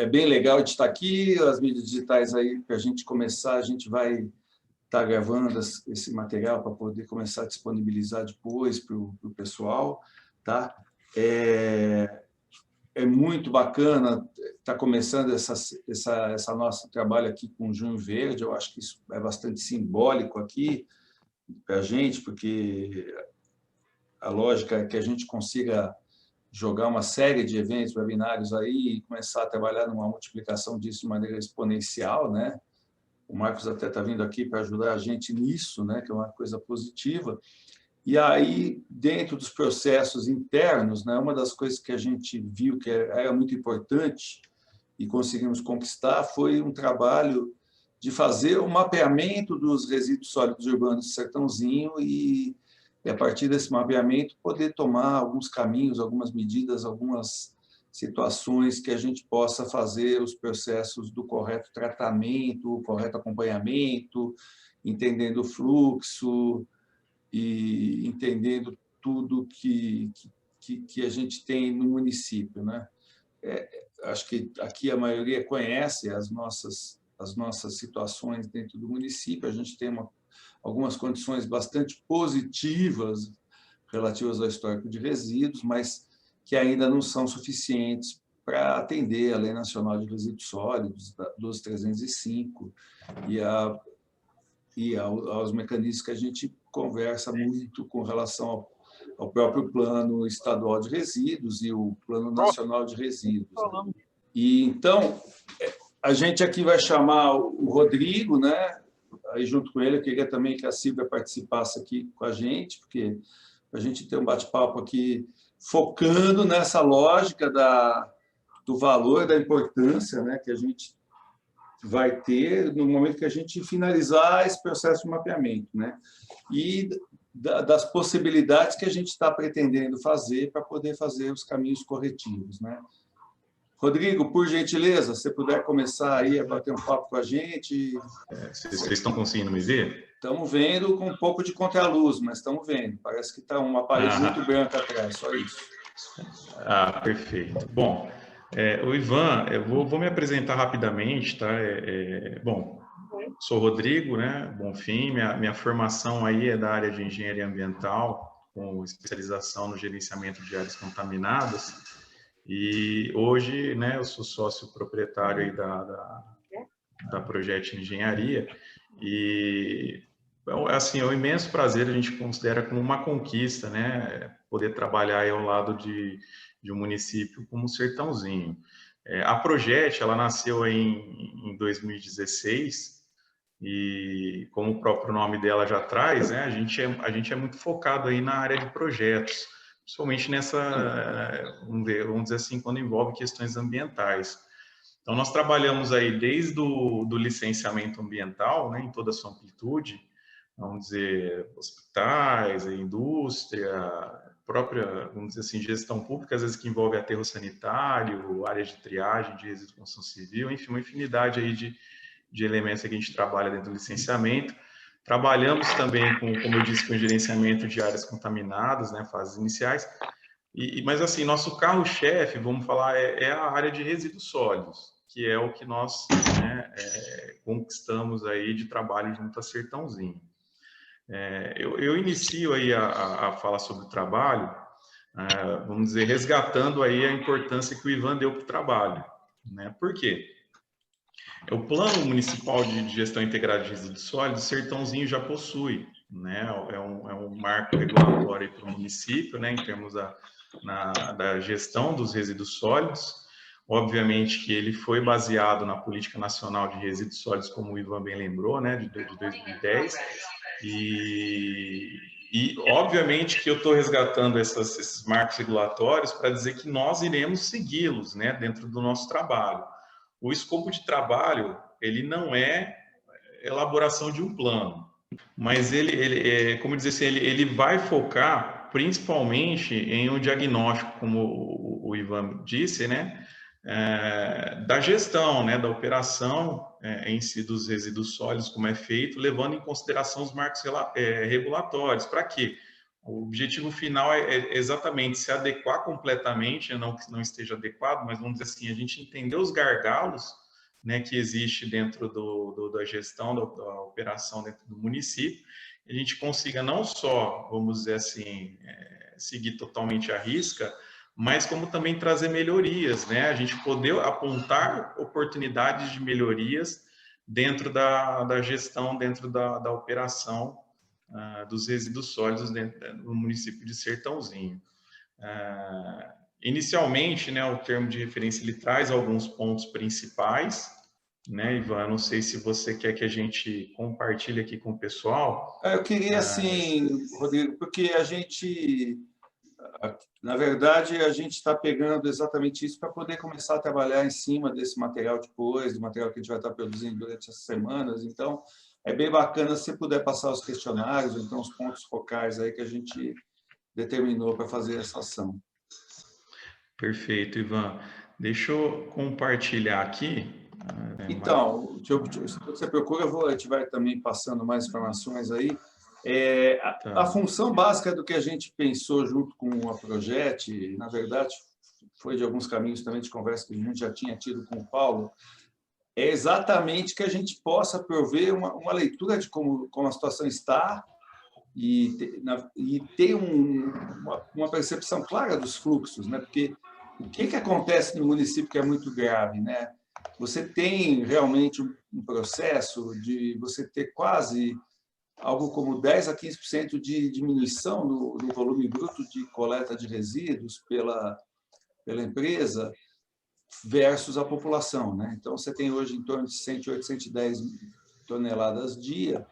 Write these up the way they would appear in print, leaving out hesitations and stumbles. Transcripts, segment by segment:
é bem legal de estar aqui, as mídias digitais aí, para a gente começar, a gente vai estar gravando esse material para poder começar a disponibilizar depois para o pessoal, tá? É muito bacana estar começando essa nosso trabalho aqui com Junho Verde. Eu acho que isso é bastante simbólico aqui para a gente, porque a lógica é que a gente consiga jogar uma série de eventos, webinários aí e começar a trabalhar numa multiplicação disso de maneira exponencial, né? O Marcos até está vindo aqui para ajudar a gente nisso, né? Que é uma coisa positiva. E aí, dentro dos processos internos, né? Uma das coisas que a gente viu que era muito importante e conseguimos conquistar foi um trabalho de fazer o mapeamento dos resíduos sólidos urbanos do Sertãozinho e a partir desse mapeamento, poder tomar alguns caminhos, algumas medidas, algumas situações que a gente possa fazer os processos do correto tratamento, o correto acompanhamento, entendendo o fluxo e entendendo tudo que a gente tem no município, né? Acho que aqui a maioria conhece as nossas situações dentro do município, a gente tem algumas condições bastante positivas relativas ao histórico de resíduos, mas que ainda não são suficientes para atender a Lei Nacional de Resíduos Sólidos, 12305, e aos mecanismos que a gente conversa muito com relação ao próprio Plano Estadual de Resíduos e o Plano Nacional de Resíduos. E, então, a gente aqui vai chamar o Rodrigo, né? Aí, junto com ele, eu queria também que a Silvia participasse aqui com a gente, porque a gente ter um bate-papo aqui focando nessa lógica do valor, da importância, né, que a gente vai ter no momento que a gente finalizar esse processo de mapeamento, né? E das possibilidades que a gente está pretendendo fazer para poder fazer os caminhos corretivos, né? Rodrigo, por gentileza, se você puder começar aí a bater um papo com a gente. Vocês estão conseguindo me ver? Estamos vendo com um pouco de contraluz, mas estamos vendo. Parece que está uma parede muito branca atrás, só isso. Perfeito. Bom, o Ivan, eu vou me apresentar rapidamente, tá? Bom, sou Rodrigo, né? Bonfim, minha formação aí é da área de engenharia ambiental, com especialização no gerenciamento de áreas contaminadas. E hoje, né, eu sou sócio proprietário aí da Projeto Engenharia e, assim, é um imenso prazer, a gente considera como uma conquista, né, poder trabalhar aí ao lado de um município como o Sertãozinho. A Projeto, ela nasceu em 2016 e, como o próprio nome dela já traz, né, a gente é muito focado aí na área de projetos, principalmente vamos dizer assim, quando envolve questões ambientais. Então, nós trabalhamos aí desde do licenciamento ambiental, né, em toda a sua amplitude, vamos dizer, hospitais, indústria, própria, vamos dizer assim, gestão pública, às vezes que envolve aterro sanitário, área de triagem, de resíduos de construção civil, enfim, uma infinidade aí de elementos que a gente trabalha dentro do licenciamento. Trabalhamos também, como eu disse, com gerenciamento de áreas contaminadas, né, fases iniciais. Mas, assim, nosso carro-chefe, vamos falar, é a área de resíduos sólidos, que é o que nós, né, conquistamos aí de trabalho junto a Sertãozinho. Eu inicio aí a falar sobre o trabalho, vamos dizer, resgatando aí a importância que o Ivan deu para o trabalho, né? Por quê? O Plano Municipal de Gestão Integrada de Resíduos Sólidos, Sertãozinho já possui, né? É um marco regulatório para o município, né? Em termos da gestão dos resíduos sólidos. Obviamente que ele foi baseado na Política Nacional de Resíduos Sólidos, como o Ivan bem lembrou, né? De 2010. E obviamente que eu estou resgatando esses marcos regulatórios para dizer que nós iremos segui-los, né? Dentro do nosso trabalho. O escopo de trabalho, ele não é elaboração de um plano, mas como dizer assim, ele vai focar principalmente em um diagnóstico, como o Ivan disse, né, da gestão, né, da operação em si dos resíduos sólidos, como é feito, levando em consideração os marcos regulatórios. Para quê? O objetivo final é exatamente se adequar completamente, não que não esteja adequado, mas vamos dizer assim, a gente entender os gargalos, né, que existe dentro da gestão, da operação dentro do município, a gente consiga não só, vamos dizer assim, seguir totalmente à risca, mas como também trazer melhorias, né? A gente poder apontar oportunidades de melhorias dentro da gestão, dentro da operação dos resíduos sólidos dentro do município de Sertãozinho. Inicialmente, né, o termo de referência ele traz alguns pontos principais, né, Ivan? Não sei se você quer que a gente compartilhe aqui com o pessoal. Eu queria, assim, Rodrigo, porque a gente, na verdade, a gente está pegando exatamente isso para poder começar a trabalhar em cima desse material depois, do material que a gente vai estar produzindo durante essas semanas. Então, é bem bacana se você puder passar os questionários, ou então os pontos focais aí que a gente determinou para fazer essa ação. Perfeito, Ivan. Deixa eu compartilhar aqui. Então, você procura, a gente vai também passando mais informações aí. A função básica do que a gente pensou junto com a Progete, na verdade, foi de alguns caminhos também de conversa que a gente já tinha tido com o Paulo, é exatamente que a gente possa prover uma leitura de como a situação está e ter uma percepção clara dos fluxos, né? Porque o que acontece no município que é muito grave, né? Você tem realmente um processo de você ter quase algo como 10 a 15% de diminuição no volume bruto de coleta de resíduos pela empresa versus a população, né? Então, você tem hoje em torno de 108, 110 toneladas dia,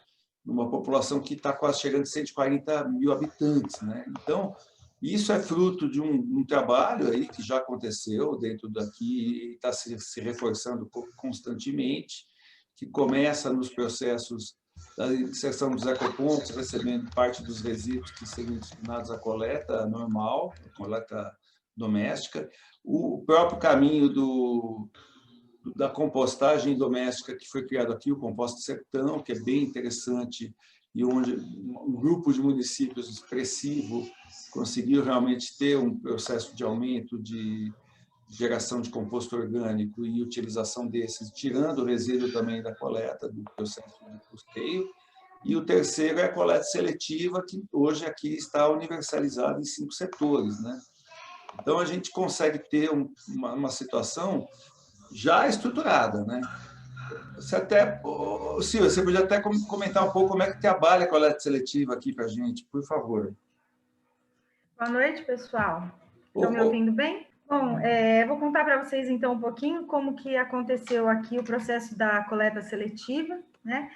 numa população que está quase chegando a 140 mil habitantes, né? Então, isso é fruto de um trabalho aí que já aconteceu dentro daqui e está se reforçando constantemente, que começa nos processos da inserção dos ecopontos, recebendo parte dos resíduos que seriam destinados à coleta normal, coleta doméstica, o próprio caminho da compostagem doméstica que foi criado aqui, o Composta Sertão, que é bem interessante e onde um grupo de municípios expressivo conseguiu realmente ter um processo de aumento de geração de composto orgânico e utilização desses, tirando o resíduo também da coleta, do processo de custeio. E o terceiro é a coleta seletiva, que hoje aqui está universalizada em 5 setores, né? Então, a gente consegue ter uma situação já estruturada, né? Silvia, você podia até comentar um pouco como é que trabalha a coleta seletiva aqui para a gente, por favor. Boa noite, pessoal. Estão me ouvindo bem? Bom, vou contar para vocês, então, um pouquinho como que aconteceu aqui o processo da coleta seletiva, né?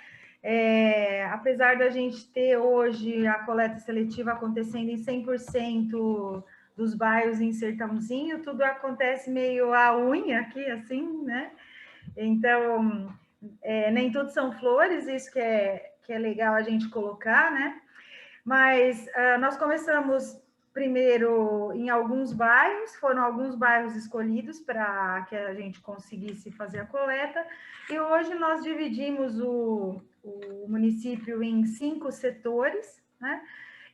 Apesar da gente ter hoje a coleta seletiva acontecendo em 100% dos bairros em Sertãozinho, tudo acontece meio à unha aqui, assim, né? Então, nem tudo são flores, isso que é legal a gente colocar, né? Mas nós começamos primeiro em alguns bairros, foram alguns bairros escolhidos para que a gente conseguisse fazer a coleta, e hoje nós dividimos o município em 5 setores, né?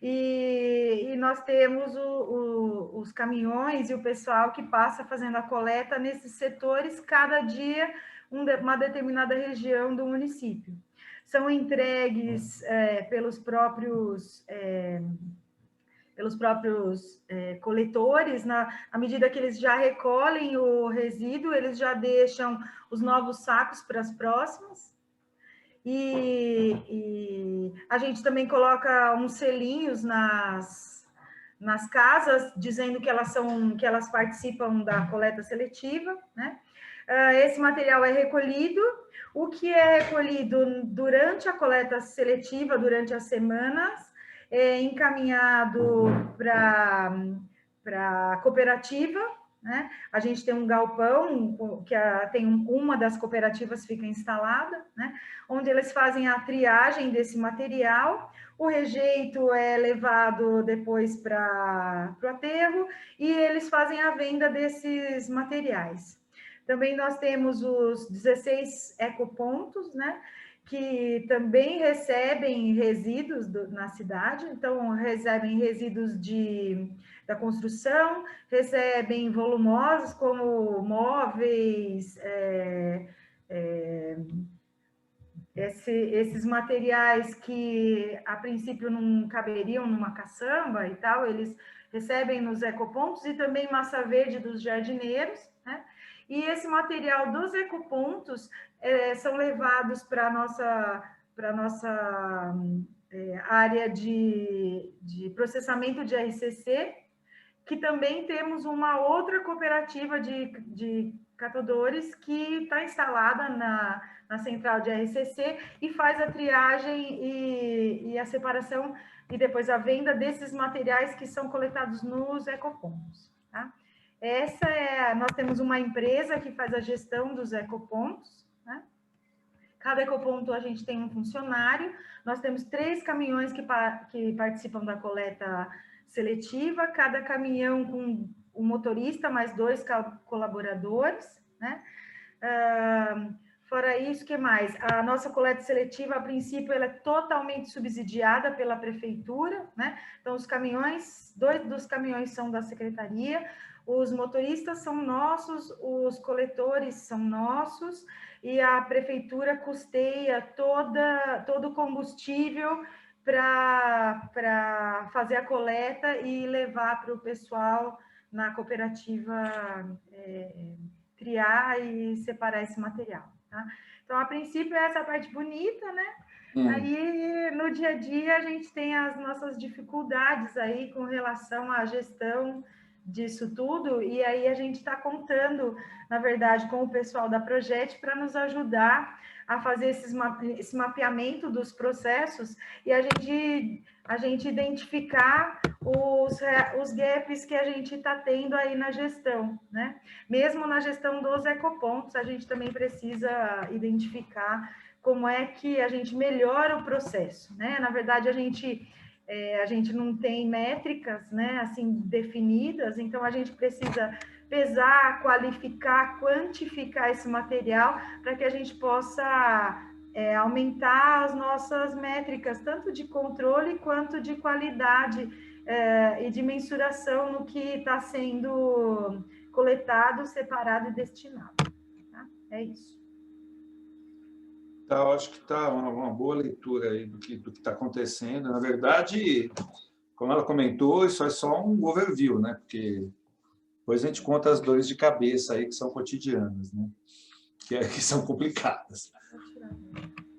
E nós temos os caminhões e o pessoal que passa fazendo a coleta nesses setores, cada dia uma determinada região do município. São entregues pelos próprios coletores, à medida que eles já recolhem o resíduo, eles já deixam os novos sacos para as próximas. E a gente também coloca uns selinhos nas casas, dizendo que elas participam da coleta seletiva, né? Esse material é recolhido. O que é recolhido durante a coleta seletiva, durante as semanas, é encaminhado para a cooperativa, né? A gente tem um galpão que uma das cooperativas fica instalada, né? Onde eles fazem a triagem desse material. O rejeito é levado depois para o aterro e eles fazem a venda desses materiais. Também nós temos os 16 ecopontos, né? que também recebem resíduos na cidade, então recebem resíduos da construção, recebem volumosos como móveis, esses materiais que a princípio não caberiam numa caçamba e tal, eles recebem nos ecopontos, e também massa verde dos jardineiros, né? E esse material dos ecopontos são levados para a nossa área de processamento de RCC, que também temos uma outra cooperativa de catadores que está instalada na central de RCC e faz a triagem e a separação e depois a venda desses materiais que são coletados nos ecopontos, tá? Nós temos uma empresa que faz a gestão dos ecopontos, né? Cada ecoponto a gente tem um funcionário, nós temos 3 caminhões que participam da coleta seletiva, cada caminhão com um motorista, mais 2 colaboradores, né? Fora isso, o que mais? A nossa coleta seletiva, a princípio, ela é totalmente subsidiada pela prefeitura, né? Então, os caminhões, 2 dos caminhões são da secretaria, os motoristas são nossos, os coletores são nossos, e a prefeitura custeia todo o combustível para fazer a coleta e levar para o pessoal na cooperativa triar e separar esse material, tá? Então, a princípio, essa parte bonita, né? Aí, no dia a dia, a gente tem as nossas dificuldades aí com relação à gestão disso tudo, e aí a gente está contando, na verdade, com o pessoal da Projet para nos ajudar a fazer esse mapeamento dos processos e a gente identificar os gaps que a gente está tendo aí na gestão, né? Mesmo na gestão dos ecopontos, a gente também precisa identificar como é que a gente melhora o processo, né? Na verdade, a gente não tem métricas, né, assim, definidas, então a gente precisa pesar, qualificar, quantificar esse material para que a gente possa aumentar as nossas métricas, tanto de controle quanto de qualidade e de mensuração no que está sendo coletado, separado e destinado. Tá? É isso. Eu acho que está uma boa leitura aí do que está acontecendo. Na verdade, como ela comentou, isso é só um overview, né? Porque depois a gente conta as dores de cabeça aí que são cotidianas, né? Que são complicadas.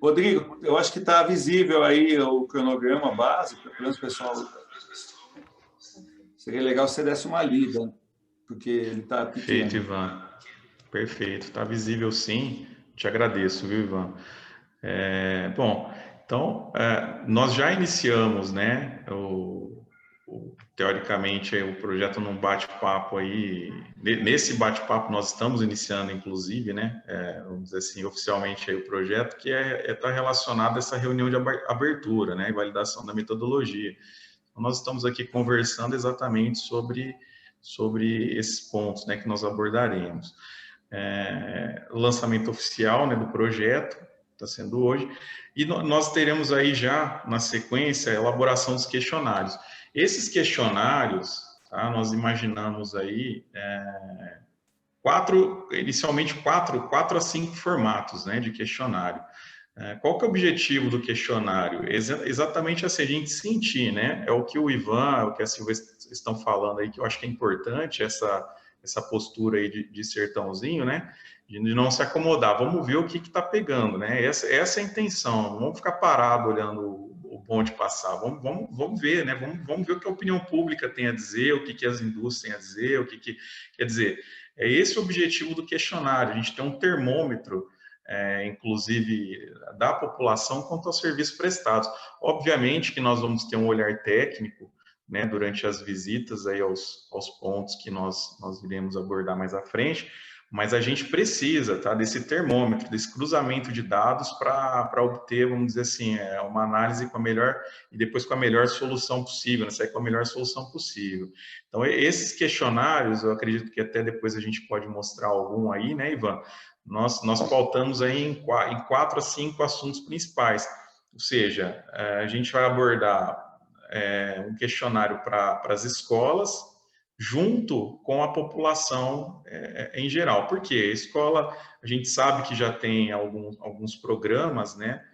Rodrigo, eu acho que está visível aí o cronograma básico, pelo menos, pessoal. Seria legal se você desse uma lida, porque ele está pequeno. Perfeito, Ivan. Perfeito, está visível sim. Te agradeço, viu, Ivan? Bom, então, nós já iniciamos, né, teoricamente, o projeto num bate-papo aí, nesse bate-papo nós estamos iniciando, inclusive, né, vamos dizer assim, oficialmente aí o projeto, que está relacionado a essa reunião de abertura, né, e validação da metodologia. Então, nós estamos aqui conversando exatamente sobre esses pontos, né, que nós abordaremos. Lançamento oficial, né, do projeto, está sendo hoje, e nós teremos aí já, na sequência, a elaboração dos questionários. Esses questionários, tá, nós imaginamos aí inicialmente quatro a 5 formatos, né, de questionário. Qual que é o objetivo do questionário? Exatamente assim, a gente sentir, né, é o que o Ivan, o que a Silvia estão falando aí, que eu acho que é importante, essa postura aí de sertãozinho, né? De não se acomodar. Vamos ver o que está pegando, né? Essa é a intenção. Não vamos ficar parado olhando o bonde passar. Vamos ver, né? Vamos ver o que a opinião pública tem a dizer, o que as indústrias têm a dizer, quer dizer. É esse o objetivo do questionário. A gente tem um termômetro, inclusive, da população quanto aos serviços prestados. Obviamente que nós vamos ter um olhar técnico, né, durante as visitas aí aos pontos que nós iremos abordar mais à frente, mas a gente precisa, tá, desse termômetro, desse cruzamento de dados para obter, vamos dizer assim, uma análise com a melhor, e depois com a melhor solução possível, né, sair com a melhor solução possível. Então, esses questionários, eu acredito que até depois a gente pode mostrar algum aí, né, Ivan? nós pautamos aí em 4 a 5 assuntos principais. Ou seja, a gente vai abordar um questionário para as escolas, junto com a população em geral. Por quê? A escola, a gente sabe que já tem alguns programas, né,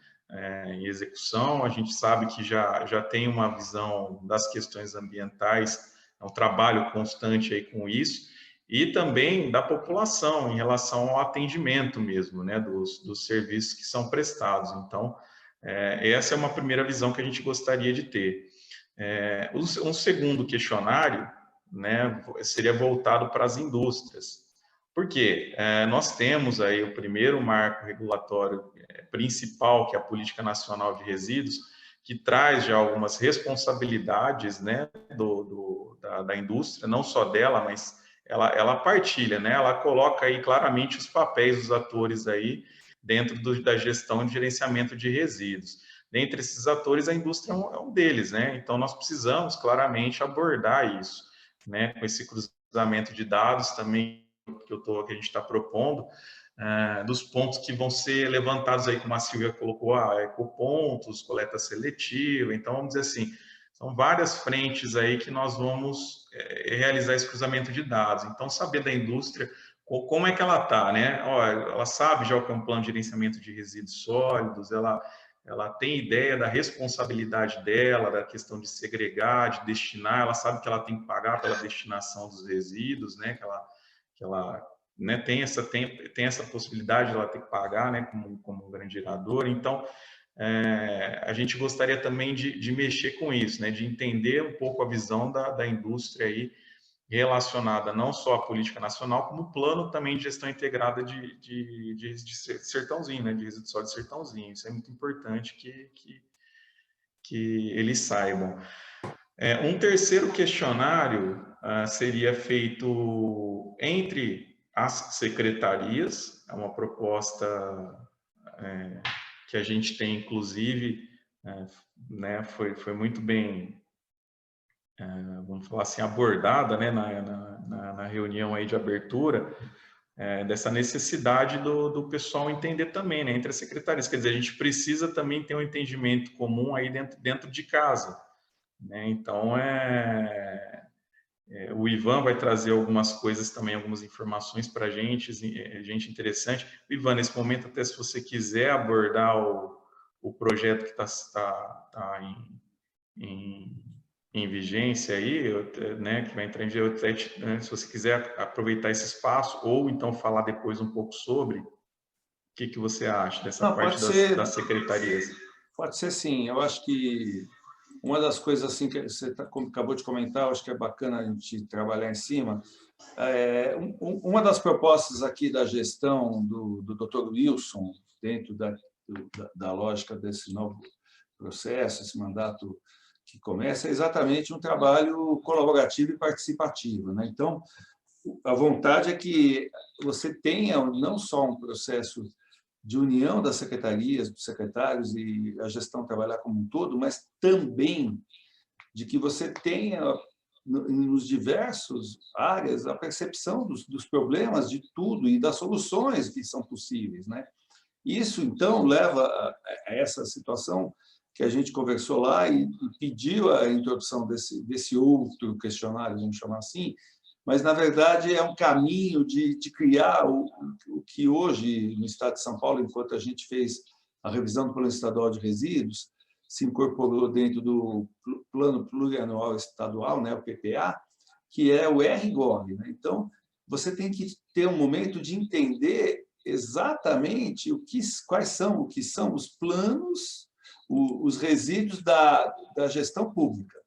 em execução, a gente sabe que já tem uma visão das questões ambientais, um trabalho constante aí com isso, e também da população em relação ao atendimento mesmo, né, dos serviços que são prestados. Então, essa é uma primeira visão que a gente gostaria de ter. Um segundo questionário, né, seria voltado para as indústrias. Por quê? Nós temos aí o primeiro marco regulatório principal, que é a Política Nacional de Resíduos, que traz já algumas responsabilidades, né, da indústria, não só dela, mas ela partilha, né, ela coloca aí claramente os papéis dos atores aí dentro da gestão e gerenciamento de resíduos. Dentre esses atores, a indústria é um deles, né? Então, nós precisamos claramente abordar isso, né? Com esse cruzamento de dados também que a gente está propondo, dos pontos que vão ser levantados aí, como a Silvia colocou, ecopontos, coleta seletiva. Então, vamos dizer assim, são várias frentes aí que nós vamos realizar esse cruzamento de dados. Então, saber da indústria como é que ela está, né? Ela sabe já o que é um plano de gerenciamento de resíduos sólidos, ela tem ideia da responsabilidade dela, da questão de segregar, de destinar, ela sabe que ela tem que pagar pela destinação dos resíduos, né? Que ela né, tem essa possibilidade de ela ter que pagar, né, como um grande gerador. Então, a gente gostaria também de mexer com isso, né, de entender um pouco a visão da indústria aí, relacionada não só à política nacional, como o plano também de gestão integrada de sertãozinho, né, de resíduos sólidos de sertãozinho. Isso é muito importante que eles saibam. Um terceiro questionário seria feito entre as secretarias, é uma proposta que a gente tem, inclusive, né, foi muito bem, vamos falar assim, abordada, né, na reunião aí de abertura, dessa necessidade do pessoal entender também, né, entre as secretarias. Quer dizer, a gente precisa também ter um entendimento comum aí dentro de casa, né? Então, o Ivan vai trazer algumas coisas também, algumas informações para a gente, gente interessante. Ivan, nesse momento, até se você quiser abordar o projeto que está em vigência aí, né, que vai entrar em vigência, né, se você quiser aproveitar esse espaço, ou então falar depois um pouco sobre, o que você acha dessa parte das secretarias? Pode ser sim, eu acho que uma das coisas assim que você acabou de comentar, eu acho que é bacana a gente trabalhar em cima. Uma das propostas aqui da gestão do Dr. Wilson, dentro da lógica desse novo processo, esse mandato que começa, é exatamente um trabalho colaborativo e participativo, né? Então, a vontade é que você tenha não só um processo de união das secretarias, dos secretários e a gestão trabalhar como um todo, mas também de que você tenha, nos diversos áreas, a percepção dos problemas de tudo e das soluções que são possíveis, né? Isso, então, leva a essa situação que a gente conversou lá e pediu a introdução desse outro questionário, vamos chamar assim, mas, na verdade, é um caminho de criar o que hoje, no Estado de São Paulo, enquanto a gente fez a revisão do Plano Estadual de Resíduos, se incorporou dentro do Plano Plurianual Estadual, né, o PPA, que é o RGOV, né? Então, você tem que ter um momento de entender exatamente quais são os planos, os resíduos da gestão pública.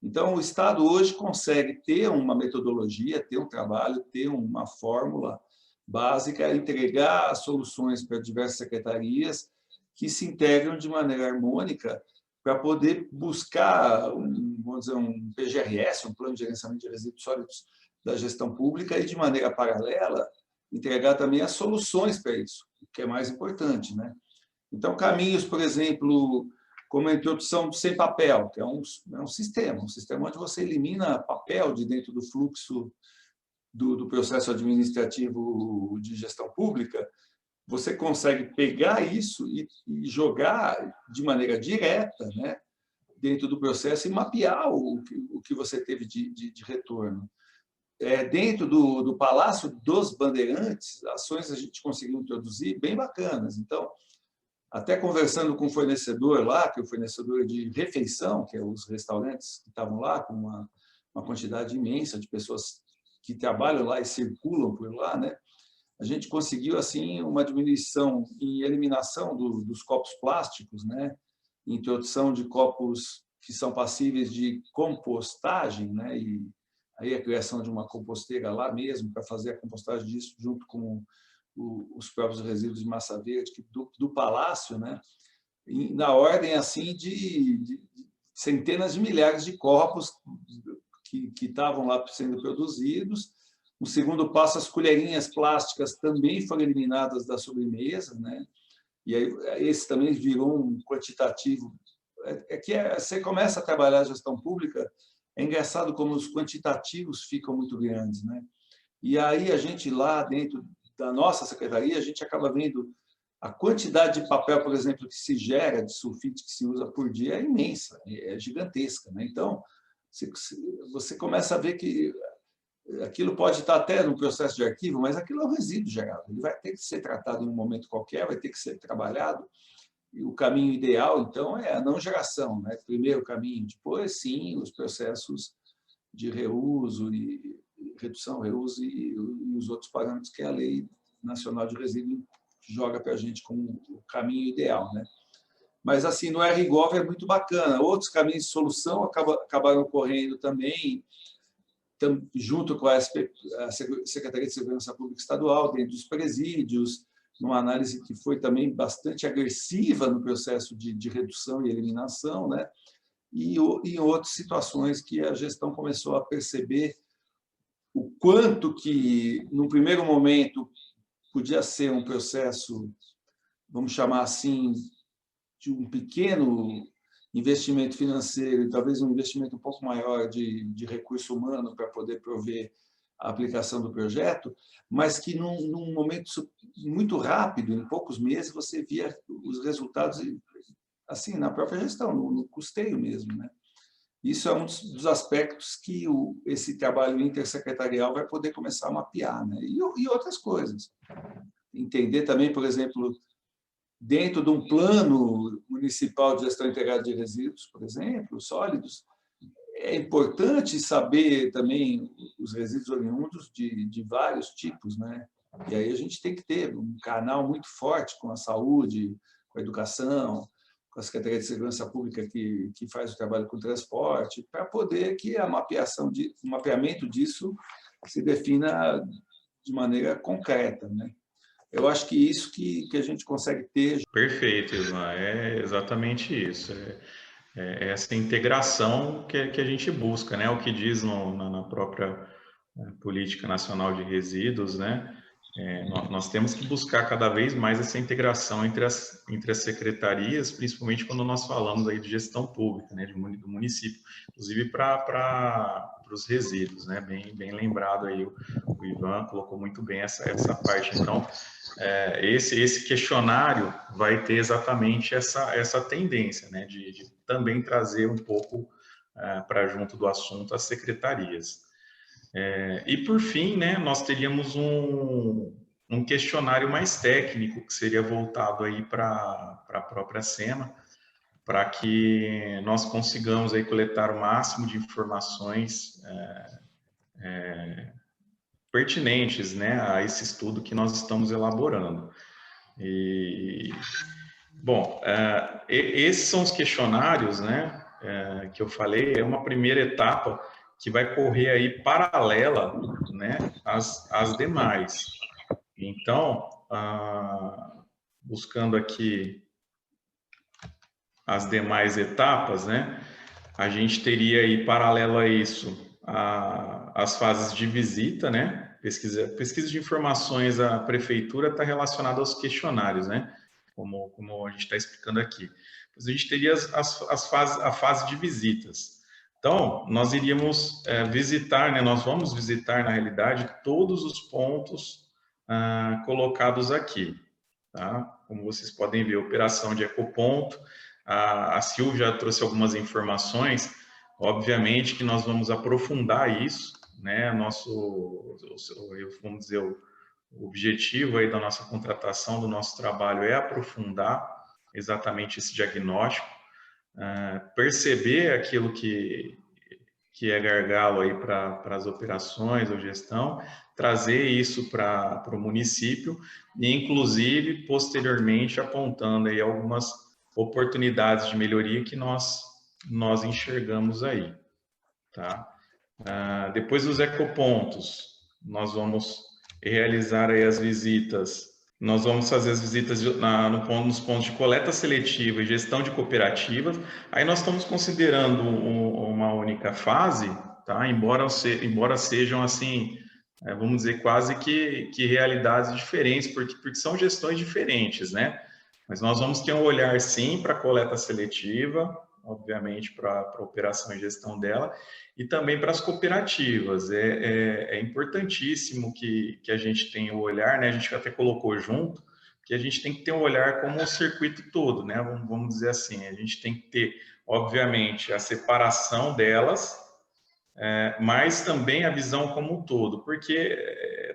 Então, o Estado hoje consegue ter uma metodologia, ter um trabalho, ter uma fórmula básica, entregar soluções para diversas secretarias que se integram de maneira harmônica para poder buscar, vamos dizer, um PGRS, um Plano de Gerenciamento de Resíduos Sólidos da Gestão Pública, e, de maneira paralela, entregar também as soluções para isso, o que é mais importante, né? Então, caminhos, por exemplo, como a introdução do sem papel, que é um sistema onde você elimina papel de dentro do fluxo do processo administrativo de gestão pública, você consegue pegar isso e jogar de maneira direta, né, dentro do processo e mapear o que você teve de retorno. Dentro do Palácio dos Bandeirantes, ações a gente conseguiu introduzir bem bacanas. Então, até conversando com o fornecedor lá, que é o fornecedor de refeição, que é os restaurantes que estavam lá, com uma quantidade imensa de pessoas que trabalham lá e circulam por lá, né? A gente conseguiu assim uma diminuição em eliminação dos copos plásticos, né? Introdução de copos que são passíveis de compostagem, né? E aí a criação de uma composteira lá mesmo para fazer a compostagem disso junto com os próprios resíduos de massa verde do palácio, né? Na ordem assim de centenas de milhares de corpos que estavam lá sendo produzidos. No segundo passo, as colherinhas plásticas também foram eliminadas da sobremesa, né? E aí esse também virou um quantitativo. Você começa a trabalhar a gestão pública, é engraçado como os quantitativos ficam muito grandes, né? E aí a gente lá dentro da nossa secretaria, a gente acaba vendo a quantidade de papel, por exemplo, que se gera, de sulfite que se usa por dia, é imensa, é gigantesca, né? Então, você começa a ver que aquilo pode estar até no processo de arquivo, mas aquilo é um resíduo gerado. Ele vai ter que ser tratado em um momento qualquer, vai ter que ser trabalhado. E o caminho ideal, então, é a não geração, né? Primeiro o caminho, depois, sim, os processos de reuso e redução, reuso e os outros parâmetros que a Lei Nacional de Resíduos joga para a gente como o caminho ideal, né? Mas, assim, no RGov é muito bacana. Outros caminhos de solução acabaram ocorrendo também, junto com a Secretaria de Segurança Pública Estadual, dentro dos presídios, numa análise que foi também bastante agressiva no processo de redução e eliminação, né? E em outras situações que a gestão começou a perceber o quanto que, num primeiro momento, podia ser um processo, vamos chamar assim, de um pequeno investimento financeiro e talvez um investimento um pouco maior de recurso humano para poder prover a aplicação do projeto, mas que num momento muito rápido, em poucos meses, você via os resultados assim na própria gestão, no custeio mesmo, né? Isso é um dos aspectos que esse trabalho intersecretarial vai poder começar a mapear, né? E outras coisas. Entender também, por exemplo, dentro de um plano municipal de gestão integrada de resíduos, por exemplo, sólidos, é importante saber também os resíduos oriundos de vários tipos, né? E aí a gente tem que ter um canal muito forte com a saúde, com a educação, com a Secretaria de Segurança Pública que faz o trabalho com o transporte, para poder que o mapeamento disso se defina de maneira concreta, né? Eu acho que isso que a gente consegue ter. Perfeito, Ivan, é exatamente isso. É essa integração que a gente busca, né? O que diz na própria Política Nacional de Resíduos, né? Nós temos que buscar cada vez mais essa integração entre as secretarias, principalmente quando nós falamos aí de gestão pública, né, do município, inclusive para os resíduos, né, bem lembrado aí, o Ivan colocou muito bem essa parte. Então, esse questionário vai ter exatamente essa tendência, né, de também trazer um pouco para junto do assunto as secretarias. E, por fim, né, nós teríamos um questionário mais técnico, que seria voltado aí para a própria SEMA, para que nós consigamos aí coletar o máximo de informações pertinentes, né, a esse estudo que nós estamos elaborando. Bom, esses são os questionários, né, que eu falei, é uma primeira etapa que vai correr aí paralela, né, às demais. Então, buscando aqui as demais etapas, né, a gente teria aí paralelo a isso as fases de visita, né, pesquisa de informações, a prefeitura está relacionada aos questionários, né, como a gente está explicando aqui. Depois a gente teria a fase de visitas, Então, nós iríamos visitar, né, nós vamos visitar, na realidade, todos os pontos colocados aqui. Tá? Como vocês podem ver, operação de ecoponto, a Silvia já trouxe algumas informações, obviamente que nós vamos aprofundar isso, né? Vamos dizer, o objetivo aí da nossa contratação, do nosso trabalho é aprofundar exatamente esse diagnóstico, perceber aquilo que é gargalo aí para as operações ou gestão, trazer isso para o município e, inclusive, posteriormente, apontando aí algumas oportunidades de melhoria que nós enxergamos aí, tá? Depois dos ecopontos, nós vamos realizar aí as visitas. Nós vamos fazer as visitas nos pontos de coleta seletiva e gestão de cooperativas. Aí nós estamos considerando uma única fase, tá? Embora sejam assim, vamos dizer, quase que realidades diferentes, porque são gestões diferentes, né? Mas nós vamos ter um olhar, sim, para a coleta seletiva, obviamente, para a operação e gestão dela, e também para as cooperativas. É importantíssimo que a gente tenha o olhar, né? A gente até colocou junto, que a gente tem que ter um olhar como o circuito todo, né? Vamos dizer assim, a gente tem que ter, obviamente, a separação delas, mas também a visão como um todo, porque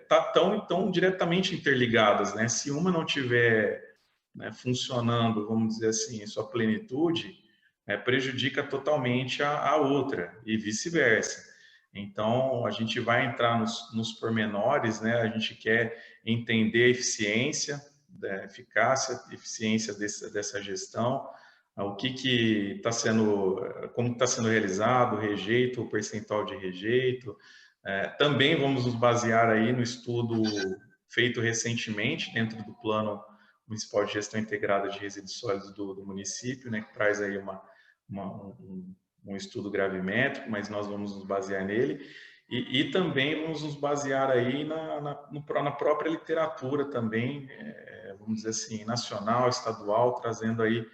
tá tão diretamente interligadas, né? Se uma não tiver, né, funcionando, vamos dizer assim, em sua plenitude, prejudica totalmente a outra e vice-versa. Então, a gente vai entrar nos pormenores, né? A gente quer entender a eficiência, a eficácia, eficiência dessa gestão, o que está sendo, como está sendo realizado, o rejeito, o percentual de rejeito. Também vamos nos basear aí no estudo feito recentemente dentro do Plano Municipal de Gestão Integrada de Resíduos Sólidos do município, né, que traz aí um estudo gravimétrico, mas nós vamos nos basear nele. E também vamos nos basear aí na própria literatura também, vamos dizer assim, nacional, estadual, trazendo aí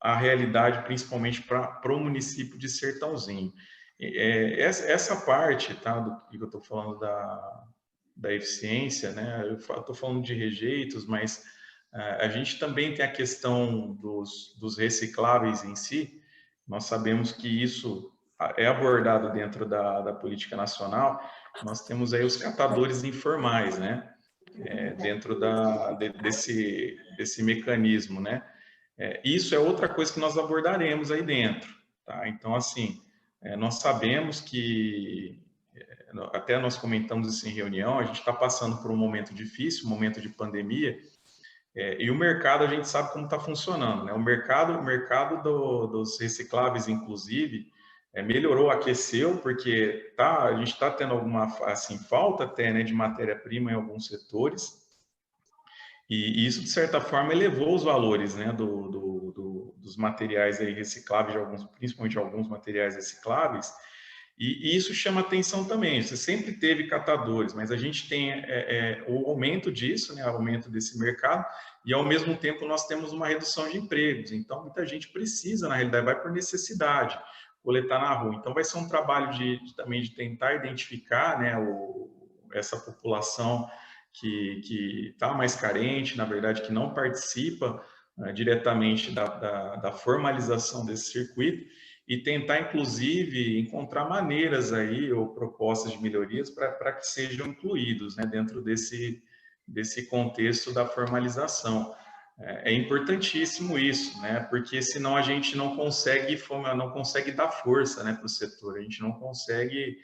a realidade, principalmente para o município de Sertãozinho. Essa parte, tá, do que eu estou falando da eficiência, né, eu estou falando de rejeitos, mas a gente também tem a questão dos recicláveis em si. Nós sabemos que isso é abordado dentro da política nacional. Nós temos aí os catadores informais, né, dentro desse mecanismo, né. Isso é outra coisa que nós abordaremos aí dentro, tá? Então, assim, nós sabemos que, até nós comentamos isso em reunião, a gente está passando por um momento difícil, um momento de pandemia, e o mercado, a gente sabe como está funcionando, né? O mercado dos recicláveis, inclusive, melhorou, aqueceu, porque a gente está tendo alguma, assim, falta até, né, de matéria-prima em alguns setores, e isso, de certa forma, elevou os valores, né, dos materiais aí recicláveis, principalmente alguns materiais recicláveis, e isso chama atenção também. Você sempre teve catadores, mas a gente tem o aumento disso, né, o aumento desse mercado, e ao mesmo tempo nós temos uma redução de empregos. Então, muita gente precisa, na realidade, vai por necessidade, coletar na rua. Então, vai ser um trabalho também de tentar identificar, né, essa população que está mais carente, na verdade, que não participa diretamente da formalização desse circuito, e tentar, inclusive, encontrar maneiras aí ou propostas de melhorias para que sejam incluídos, né, dentro desse contexto da formalização. É importantíssimo isso, né, porque senão a gente não consegue dar força, né, para o setor, a gente não consegue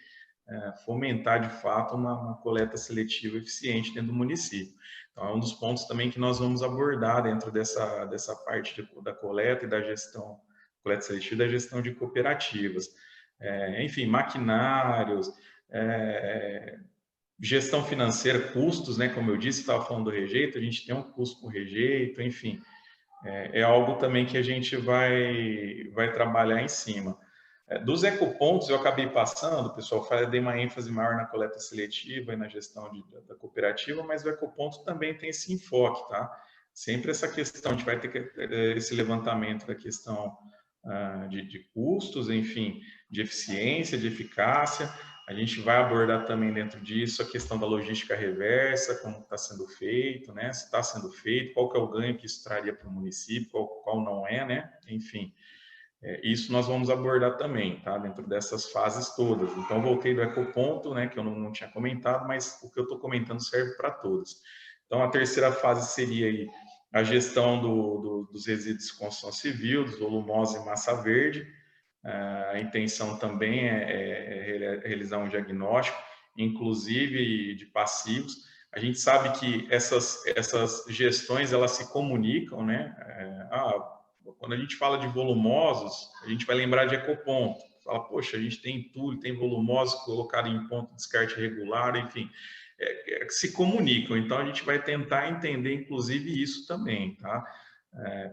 fomentar de fato uma coleta seletiva eficiente dentro do município. Então, é um dos pontos também que nós vamos abordar dentro dessa parte da coleta e da gestão, coleta seletiva e da gestão de cooperativas. Enfim, maquinários, gestão financeira, custos, né? Como eu disse, estava falando do rejeito, a gente tem um custo com rejeito, enfim, é algo também que a gente vai trabalhar em cima. Dos ecopontos, eu acabei passando, pessoal, dei uma ênfase maior na coleta seletiva e na gestão da cooperativa, mas o ecoponto também tem esse enfoque, tá? Sempre essa questão, a gente vai ter esse levantamento da questão de custos, enfim, de eficiência, de eficácia. A gente vai abordar também dentro disso a questão da logística reversa, como está sendo feito, né? Se está sendo feito, qual que é o ganho que isso traria para o município, qual não é, né? Enfim, isso nós vamos abordar também, tá? Dentro dessas fases todas. Então, voltei do ecoponto, né? Que eu não tinha comentado, mas o que eu estou comentando serve para todas. Então, a terceira fase seria aí a gestão dos resíduos de construção civil, dos volumosos e massa verde. A intenção também é realizar um diagnóstico, inclusive de passivos. A gente sabe que essas gestões, elas se comunicam, né? Quando a gente fala de volumosos, a gente vai lembrar de ecoponto. Fala, poxa, a gente tem entulho, tem volumosos colocados em ponto de descarte regular, enfim, se comunicam. Então, a gente vai tentar entender, inclusive, isso também, tá?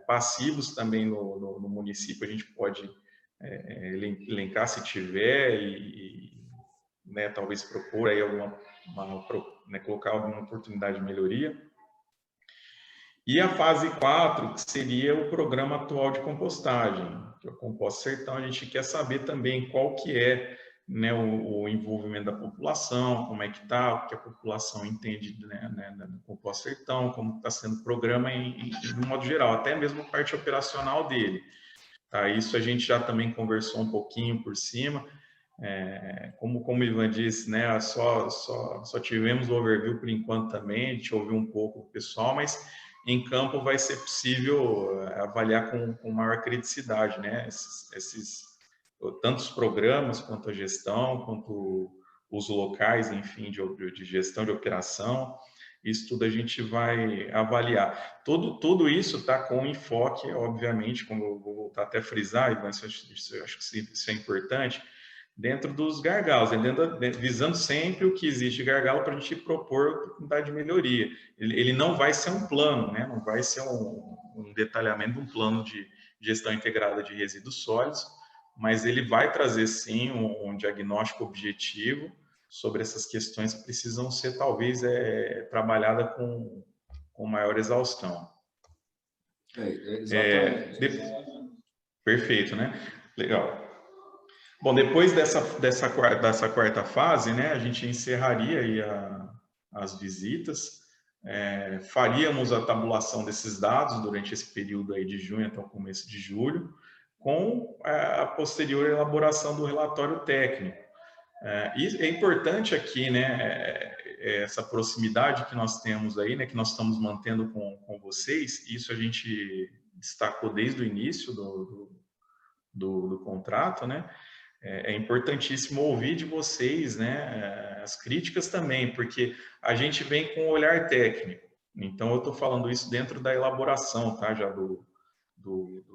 Passivos também no município, a gente pode elencar se tiver né, talvez propor aí colocar alguma oportunidade de melhoria. E a fase 4, que seria o programa atual de compostagem, que é o Composta Sertão. A gente quer saber também qual que é, né, o envolvimento da população, como é que está, o que a população entende, né, do Composta Sertão, como está sendo o programa de modo geral, até mesmo a parte operacional dele. Tá, isso a gente já também conversou um pouquinho por cima. Como o Ivan disse, né, só tivemos o overview por enquanto também, a gente ouviu um pouco do pessoal, mas em campo vai ser possível avaliar com maior criticidade, né, tantos programas, quanto a gestão, quanto os locais, enfim, de gestão de operação. Isso tudo a gente vai avaliar. Tudo isso está com enfoque, obviamente, como eu vou voltar até a frisar, Ivan, acho que isso é importante, dentro dos gargalos, visando sempre o que existe de gargalo para a gente propor oportunidade de melhoria. Ele não vai ser um plano, né? Não vai ser um detalhamento de um plano de gestão integrada de resíduos sólidos, mas ele vai trazer, sim, um diagnóstico objetivo sobre essas questões que precisam ser, talvez, trabalhadas com maior exaustão. Exatamente. Perfeito, né? Legal. Bom, depois dessa quarta fase, né, a gente encerraria aí as visitas, faríamos a tabulação desses dados durante esse período aí de junho até o começo de julho, com a posterior elaboração do relatório técnico. E é importante aqui, né, essa proximidade que nós temos aí, né, que nós estamos mantendo com vocês. Isso a gente destacou desde o início do contrato, né? É importantíssimo ouvir de vocês, né, as críticas também, porque a gente vem com um olhar técnico. Então, eu estou falando isso dentro da elaboração, tá, já do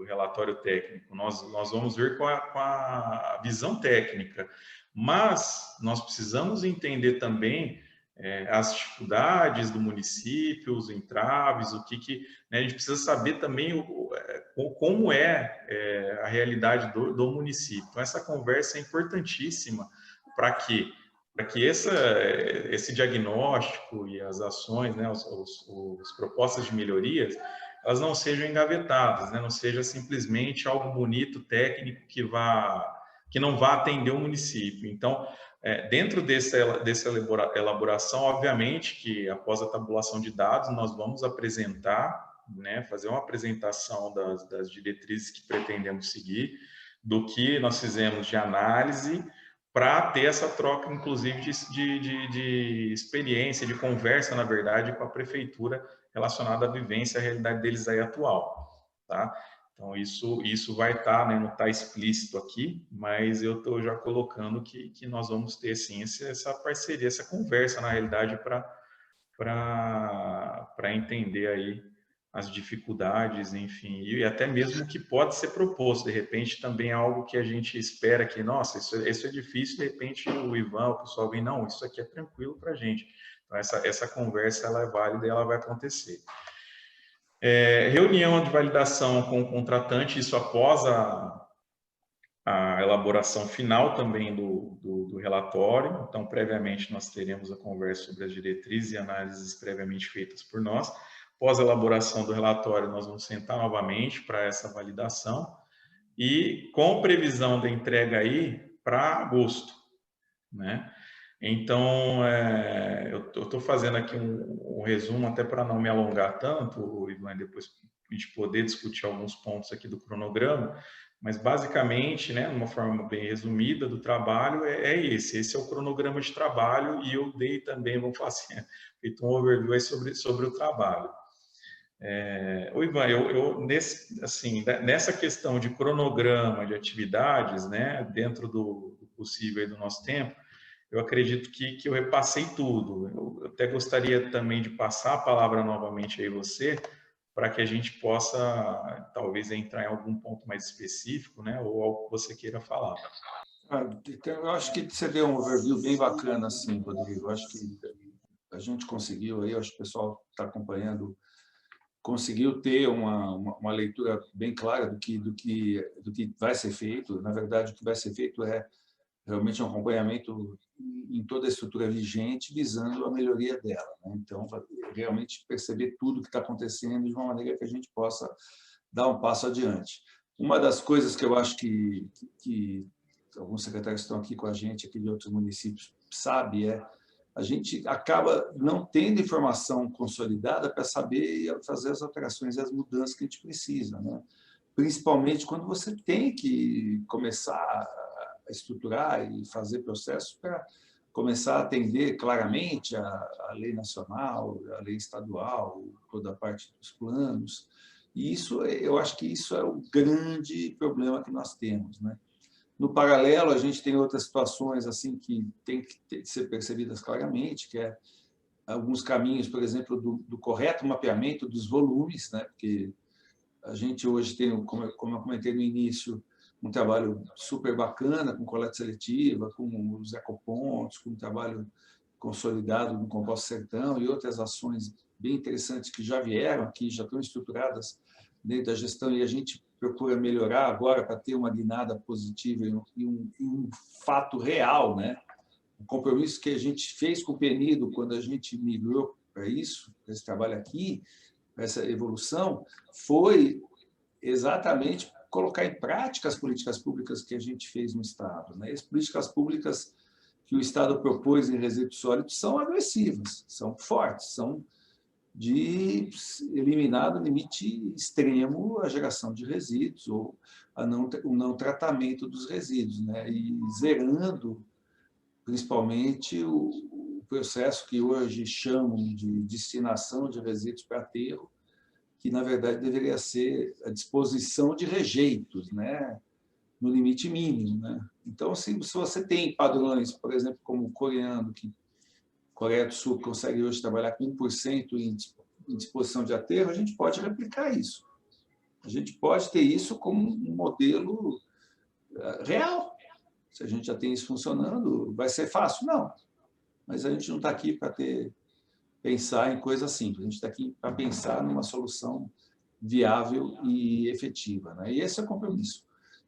relatório técnico. Nós vamos ver com a visão técnica, mas nós precisamos entender também as dificuldades do município, os entraves, né, a gente precisa saber também como é a realidade do município. Então, essa conversa é importantíssima para que esse diagnóstico e as ações, né, as propostas de melhorias, elas não sejam engavetadas, né, não seja simplesmente algo bonito, técnico, que não vá atender o município. Então, dentro dessa elaboração, obviamente que após a tabulação de dados, nós vamos apresentar, né, fazer uma apresentação das diretrizes que pretendemos seguir, do que nós fizemos de análise, para ter essa troca, inclusive, de experiência, de conversa, na verdade, com a prefeitura relacionada à vivência, à realidade deles aí atual, tá? Então, isso vai estar, né, não está explícito aqui, mas eu estou já colocando que nós vamos ter, sim, essa parceria, essa conversa, na realidade, para entender aí as dificuldades, enfim, e até mesmo o que pode ser proposto. De repente, também é algo que a gente espera que, nossa, isso é difícil, de repente o Ivan, o pessoal vem, não, isso aqui é tranquilo para a gente. Então, essa conversa, ela é válida e ela vai acontecer. Reunião de validação com o contratante, isso após a elaboração final também do relatório. Então, previamente, nós teremos a conversa sobre as diretrizes e análises previamente feitas por nós. Após a elaboração do relatório, nós vamos sentar novamente para essa validação e, com previsão da entrega aí, para agosto, né? Então, eu estou fazendo aqui um resumo, até para não me alongar tanto, Ivan, depois a gente poder discutir alguns pontos aqui do cronograma, mas basicamente, né, uma forma bem resumida do trabalho esse é o cronograma de trabalho, e eu dei também, vamos falar assim, feito um overview aí sobre o trabalho. Ivan, nessa questão de cronograma de atividades, né, dentro do possível aí do nosso tempo, eu acredito que eu repassei tudo. Eu até gostaria também de passar a palavra novamente aí você, para que a gente possa, talvez, entrar em algum ponto mais específico, né, ou algo que você queira falar. Então, eu acho que você deu um overview bem bacana, assim, Rodrigo. Eu acho que a gente conseguiu, aí, acho que o pessoal está acompanhando, conseguiu ter uma leitura bem clara do que vai ser feito. Na verdade, o que vai ser feito é realmente um acompanhamento em toda a estrutura vigente, visando a melhoria dela, né? Então, realmente perceber tudo que está acontecendo de uma maneira que a gente possa dar um passo adiante. Uma das coisas que eu acho que alguns secretários que estão aqui com a gente, aqui de outros municípios, sabe, a gente acaba não tendo informação consolidada para saber fazer as alterações e as mudanças que a gente precisa, né? Principalmente quando você tem que começar a estruturar e fazer processos para começar a atender claramente a lei nacional, a lei estadual, toda a parte dos planos. E isso, eu acho que isso é o grande problema que nós temos, né? No paralelo, a gente tem outras situações assim que tem que ser percebidas claramente, que é alguns caminhos, por exemplo, do correto mapeamento dos volumes, né? Porque a gente hoje tem, como eu comentei no início, um trabalho super bacana com coleta seletiva, com os ecopontos, com um trabalho consolidado no Composto Sertão e outras ações bem interessantes que já vieram aqui, já estão estruturadas dentro da gestão, e a gente procura melhorar agora para ter uma guinada positiva e um fato real, né? O compromisso que a gente fez com o PNIDO quando a gente migrou para isso, para esse trabalho aqui, para essa evolução, foi exatamente colocar em prática as políticas públicas que a gente fez no Estado, né? As políticas públicas que o Estado propôs em resíduos sólidos são agressivas, são fortes, são de eliminar no limite extremo a geração de resíduos ou o não tratamento dos resíduos, né? E zerando, principalmente, o processo que hoje chamam de destinação de resíduos para aterro, que, na verdade, deveria ser a disposição de rejeitos, né? No limite mínimo, né? Então, se você tem padrões, por exemplo, como o coreano, que Coreia do Sul consegue hoje trabalhar com 1% em disposição de aterro, a gente pode replicar isso. A gente pode ter isso como um modelo real. Se a gente já tem isso funcionando, vai ser fácil? Não. Mas a gente não está aqui para pensar em coisa simples, a gente está aqui para pensar numa solução viável e efetiva, né? E esse é o compromisso.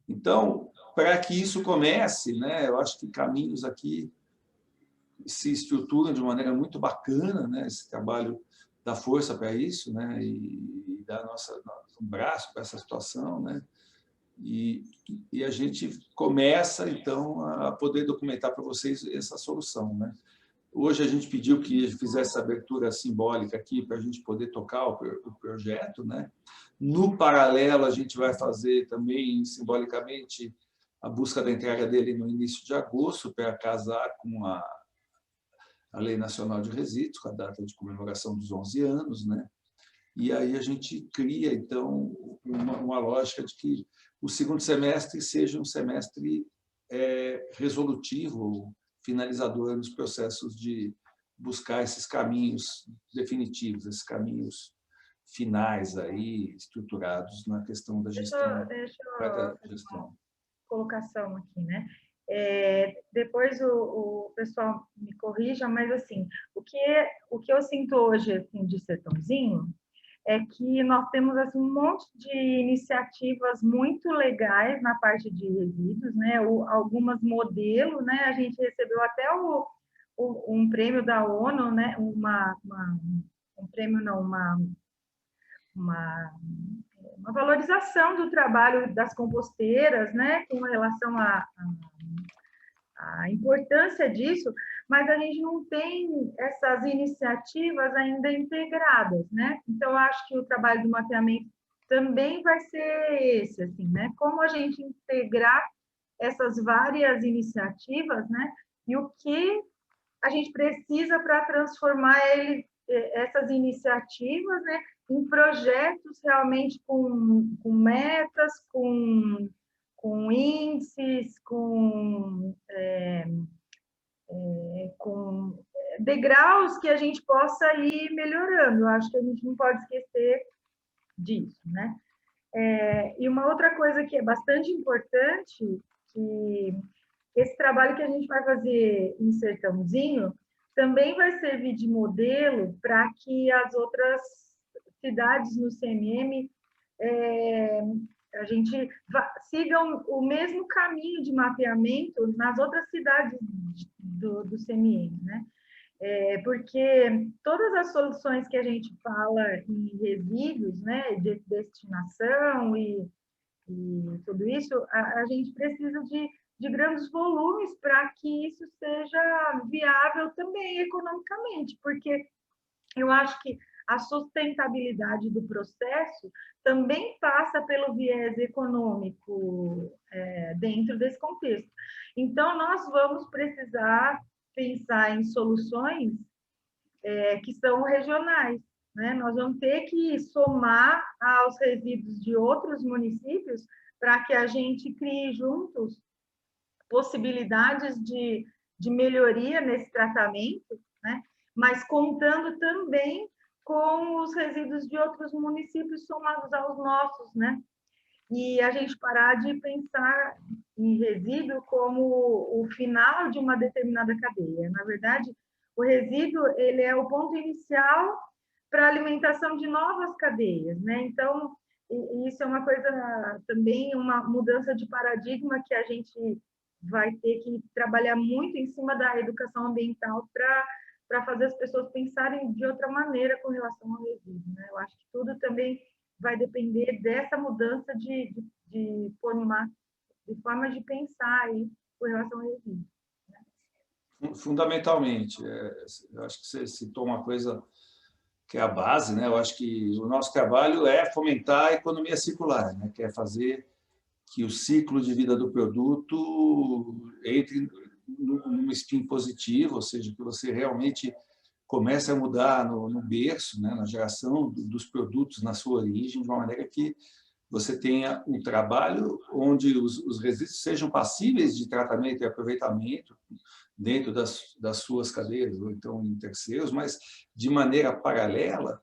Então, para que isso comece, né, eu acho que caminhos aqui se estruturam de maneira muito bacana, né? Esse trabalho dá força para isso, né? E dá um braço para essa situação, né? E a gente começa, então, a poder documentar para vocês essa solução, né? Hoje a gente pediu que fizesse essa abertura simbólica aqui para a gente poder tocar o projeto, né? No paralelo, a gente vai fazer também, simbolicamente, a busca da entrega dele no início de agosto, para casar com a Lei Nacional de Resíduos, com a data de comemoração dos 11 anos, né? E aí a gente cria, então, uma lógica de que o segundo semestre seja um semestre resolutivo, finalizador nos processos de buscar esses caminhos definitivos, esses caminhos finais aí, estruturados na questão da gestão. Deixa eu uma colocação aqui, né? Depois o pessoal me corrija, mas assim, o que eu sinto hoje assim, de Sertãozinho é que nós temos assim, um monte de iniciativas muito legais na parte de resíduos, né? Algumas modelos, né? A gente recebeu até um prêmio da ONU, né? Um prêmio não, uma valorização do trabalho das composteiras, né? Com relação a importância disso, mas a gente não tem essas iniciativas ainda integradas, né? Então, eu acho que o trabalho do mapeamento também vai ser esse, assim, né? Como a gente integrar essas várias iniciativas, né? E o que a gente precisa para transformar essas iniciativas, né, em projetos realmente com metas, com índices, com degraus que a gente possa ir melhorando. Eu acho que a gente não pode esquecer disso, né? E uma outra coisa que é bastante importante, que esse trabalho que a gente vai fazer em Sertãozinho também vai servir de modelo para que as outras cidades no CMM a gente sigam o mesmo caminho de mapeamento nas outras cidades do CMM, né? Porque todas as soluções que a gente fala em resíduos, né, de destinação e tudo isso, a gente precisa de grandes volumes para que isso seja viável também economicamente, porque eu acho que a sustentabilidade do processo também passa pelo viés econômico dentro desse contexto. Então, nós vamos precisar pensar em soluções que são regionais, né? Nós vamos ter que somar aos resíduos de outros municípios para que a gente crie juntos possibilidades de melhoria nesse tratamento, né? Mas contando também com os resíduos de outros municípios somados aos nossos, né? E a gente parar de pensar em resíduo como o final de uma determinada cadeia. Na verdade, o resíduo ele é o ponto inicial para a alimentação de novas cadeias, né? Então, isso é uma coisa também, uma mudança de paradigma que a gente vai ter que trabalhar muito em cima da educação ambiental para fazer as pessoas pensarem de outra maneira com relação ao resíduo, né? Eu acho que tudo também vai depender dessa mudança de forma de pensar aí com relação ao resíduo. Né? Fundamentalmente, eu acho que você citou uma coisa que é a base, né? Eu acho que o nosso trabalho é fomentar a economia circular, né? Que é fazer que o ciclo de vida do produto entre num spin positivo, ou seja, que você realmente comece a mudar no berço, né? Na geração dos produtos na sua origem, de uma maneira que você tenha um trabalho onde os resíduos sejam passíveis de tratamento e aproveitamento dentro das suas cadeias, ou então em terceiros, mas de maneira paralela,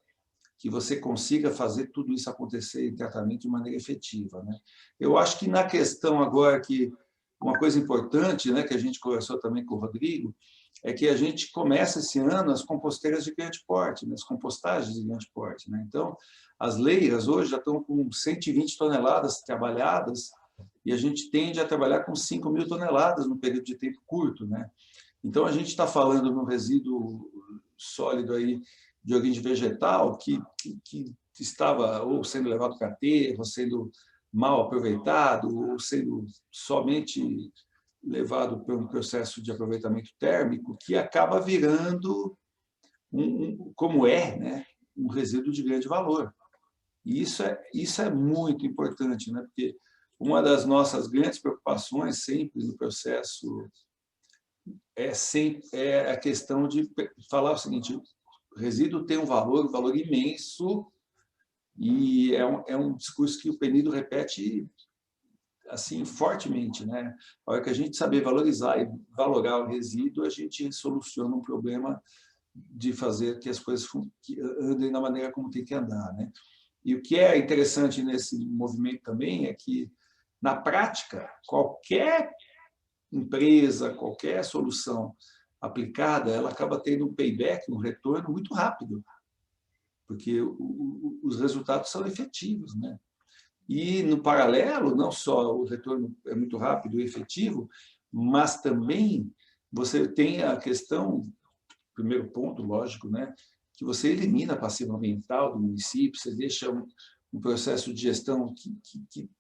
que você consiga fazer tudo isso acontecer em tratamento de maneira efetiva, né? Eu acho que na questão agora que uma coisa importante, né, que a gente conversou também com o Rodrigo, é que a gente começa esse ano as composteiras de grande porte, né, as compostagens de grande porte, né? Então, as leiras hoje já estão com 120 toneladas trabalhadas e a gente tende a trabalhar com 5.000 toneladas num período de tempo curto, né? Então, a gente está falando no resíduo sólido aí de origem vegetal que estava ou sendo levado para aterro, ou sendo mal aproveitado, ou sendo somente levado por um processo de aproveitamento térmico, que acaba virando, como né, um resíduo de grande valor. E isso é muito importante, né? Porque uma das nossas grandes preocupações sempre no processo é a questão de falar o seguinte: o resíduo tem um valor imenso, e é um discurso que o Penido repete assim fortemente, né? A hora que a gente saber valorizar e valorar o resíduo, a gente soluciona um problema de fazer que as coisas andem da maneira como tem que andar, né? E o que é interessante nesse movimento também é que, na prática, qualquer empresa, qualquer solução aplicada, ela acaba tendo um payback, um retorno muito rápido, porque os resultados são efetivos, né? E, no paralelo, não só o retorno é muito rápido e efetivo, mas também você tem a questão, primeiro ponto, lógico, né, que você elimina a passiva ambiental do município, você deixa um processo de gestão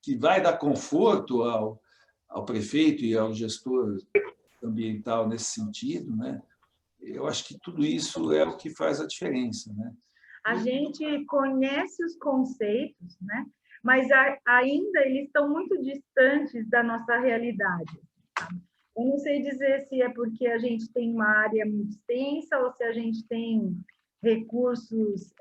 que vai dar conforto ao prefeito e ao gestor ambiental nesse sentido, né? Eu acho que tudo isso é o que faz a diferença, né? A gente conhece os conceitos, né? Mas ainda eles estão muito distantes da nossa realidade. Eu não sei dizer se é porque a gente tem uma área muito extensa ou se a gente tem recursos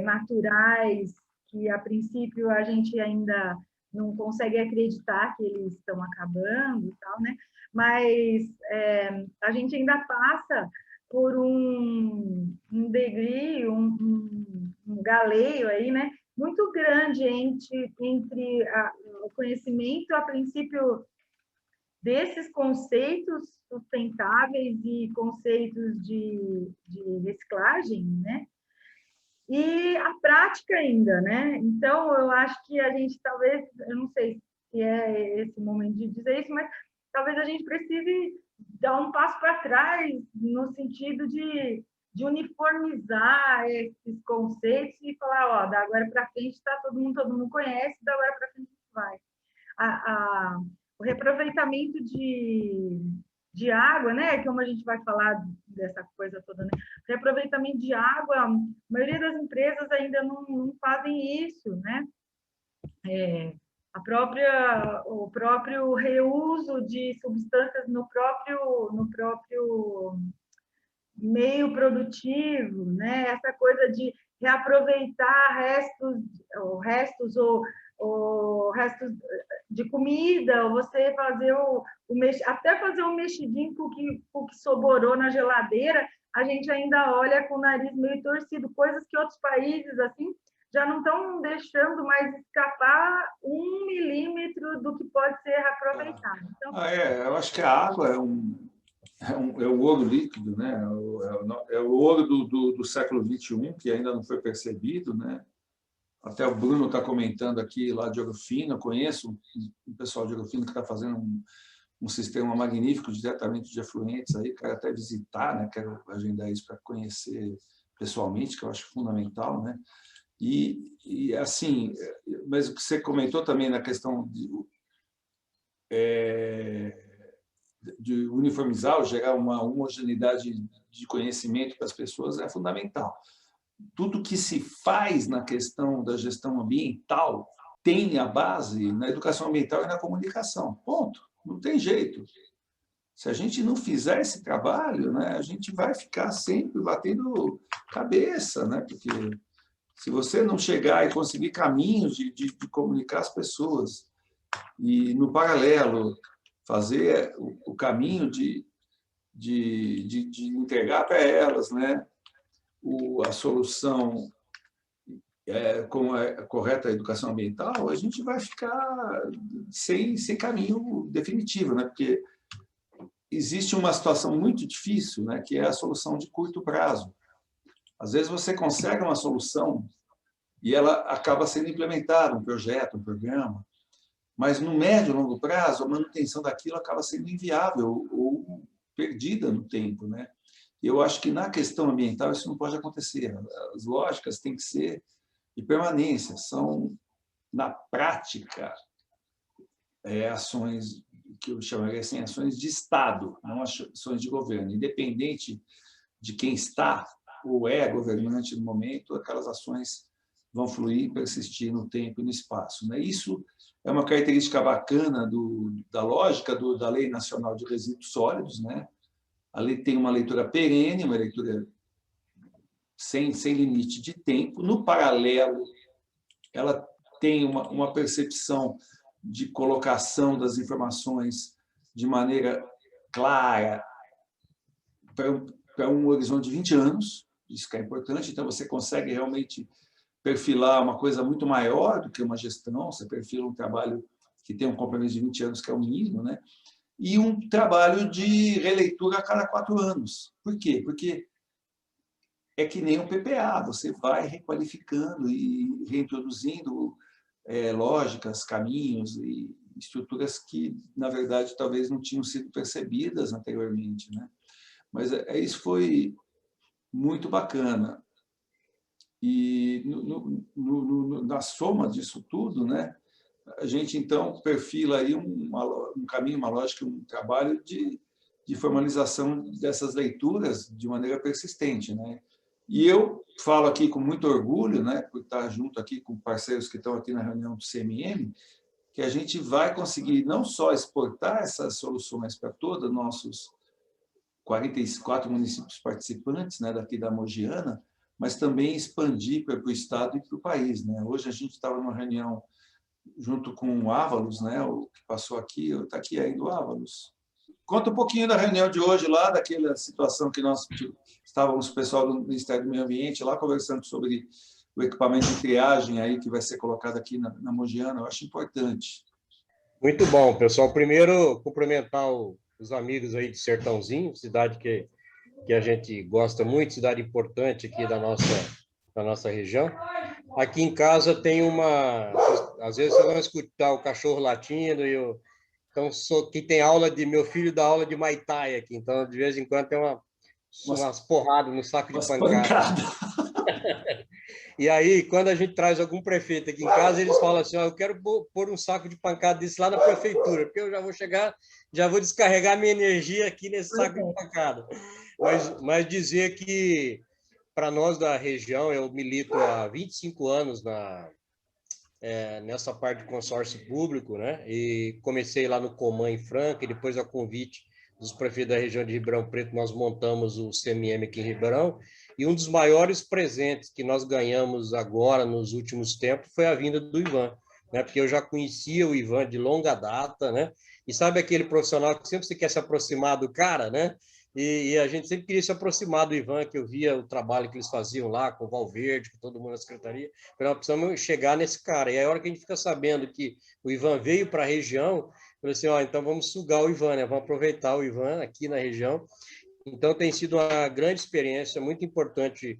naturais que, a princípio, a gente ainda não consegue acreditar que eles estão acabando e tal, né? Mas a gente ainda passa por um degree, um galeio aí, né? Muito grande entre o conhecimento, a princípio, desses conceitos sustentáveis e conceitos de reciclagem, né? E a prática ainda, né? Então, eu acho que a gente talvez, eu não sei se é esse momento de dizer isso, mas talvez a gente precise dar um passo para trás no sentido de uniformizar esses conceitos e falar, ó, da agora para frente tá todo mundo conhece, da agora para frente vai. O reaproveitamento de água, né? Como a gente vai falar dessa coisa toda, né? O reaproveitamento de água, a maioria das empresas ainda não fazem isso, né? O próprio reuso de substâncias no próprio meio produtivo, né? Essa coisa de reaproveitar restos ou restos de comida, ou você fazer até fazer um mexidinho com o que sobrou na geladeira, a gente ainda olha com o nariz meio torcido, coisas que outros países assim já não estão deixando mais escapar 1 milímetro do que pode ser reaproveitado. Então, eu acho que a água é o ouro líquido, né? É o ouro do século XXI, que ainda não foi percebido, né? Até o Bruno está comentando aqui lá de Ouro Fino, eu conheço o pessoal de Ouro Fino que está fazendo um sistema magnífico de tratamento de efluentes, aí quero até visitar, né? Quero agendar isso para conhecer pessoalmente, que eu acho fundamental, né? E assim, mas o que você comentou também na questão de uniformizar, ou gerar uma homogeneidade de conhecimento para as pessoas é fundamental. Tudo que se faz na questão da gestão ambiental tem a base na educação ambiental e na comunicação. Ponto. Não tem jeito. Se a gente não fizer esse trabalho, né, a gente vai ficar sempre batendo cabeça, né? Porque se você não chegar e conseguir caminhos de comunicar as pessoas e, no paralelo, fazer o caminho de entregar para elas, né, a solução com a correta educação ambiental, a gente vai ficar sem caminho definitivo, né? Porque existe uma situação muito difícil, né, que é a solução de curto prazo. Às vezes você consegue uma solução e ela acaba sendo implementada, um projeto, um programa, mas no médio e longo prazo a manutenção daquilo acaba sendo inviável ou perdida no tempo, né? Eu acho que na questão ambiental isso não pode acontecer. As lógicas têm que ser de permanência, são, na prática, ações que eu chamaria assim, ações de Estado, não ações de governo. Independente de quem está ou é governante no momento, aquelas ações vão fluir e persistir no tempo e no espaço, né? Isso é uma característica bacana da lógica da Lei Nacional de Resíduos Sólidos, né? A lei tem uma leitura perene, uma leitura sem limite de tempo. No paralelo, ela tem uma percepção de colocação das informações de maneira clara para um horizonte de 20 anos, isso que é importante. Então, você consegue realmente perfilar uma coisa muito maior do que uma gestão, você perfila um trabalho que tem um compromisso de 20 anos, que é o mínimo, né? E um trabalho de releitura a cada 4 anos. Por quê? Porque é que nem o PPA, você vai requalificando e reintroduzindo lógicas, caminhos e estruturas que, na verdade, talvez não tinham sido percebidas anteriormente, né? Mas isso foi muito bacana. E na soma disso tudo, né, a gente, então, perfila aí um caminho, uma lógica, um trabalho de de formalização dessas leituras de maneira persistente, né? E eu falo aqui com muito orgulho, né, por estar junto aqui com parceiros que estão aqui na reunião do CMM, que a gente vai conseguir não só exportar essas soluções para todos os nossos 44 municípios participantes, né, daqui da Mogiana, mas também expandir para o Estado e para o país, né? Hoje a gente estava numa reunião junto com o Ávalos, né, o que passou aqui, está aqui ainda o Ávalos. Conta um pouquinho da reunião de hoje lá, daquela situação que nós estávamos, o pessoal do Ministério do Meio Ambiente, lá conversando sobre o equipamento de triagem aí que vai ser colocado aqui na Mogiana. Eu acho importante. Muito bom, pessoal. Primeiro, cumprimentar os amigos aí de Sertãozinho, cidade que a gente gosta muito, cidade importante aqui da nossa região. Aqui em casa tem às vezes vocês vão escutar o cachorro latindo então que tem aula meu filho dá aula de Muay Thai aqui, então de vez em quando tem umas porradas no saco de pancada. E aí, quando a gente traz algum prefeito aqui em casa, eles falam assim, eu quero pôr um saco de pancada desse lá na prefeitura, porque eu já vou chegar, já vou descarregar minha energia aqui nesse saco de pancada. Mas dizer que, para nós da região, eu milito há 25 anos nessa parte de consórcio público, né? E comecei lá no Coman, em Franca, e depois, a convite dos prefeitos da região de Ribeirão Preto, nós montamos o CMM aqui em Ribeirão, e um dos maiores presentes que nós ganhamos agora, nos últimos tempos, foi a vinda do Ivan, né? Porque eu já conhecia o Ivan de longa data, né? E sabe aquele profissional que sempre você quer se aproximar do cara, né? E a gente sempre queria se aproximar do Ivan, que eu via o trabalho que eles faziam lá, com o Valverde, com todo mundo na secretaria. Nós precisamos chegar nesse cara. E aí, a hora que a gente fica sabendo que o Ivan veio para a região, eu falei assim, então vamos sugar o Ivan, né? Vamos aproveitar o Ivan aqui na região. Então, tem sido uma grande experiência, muito importante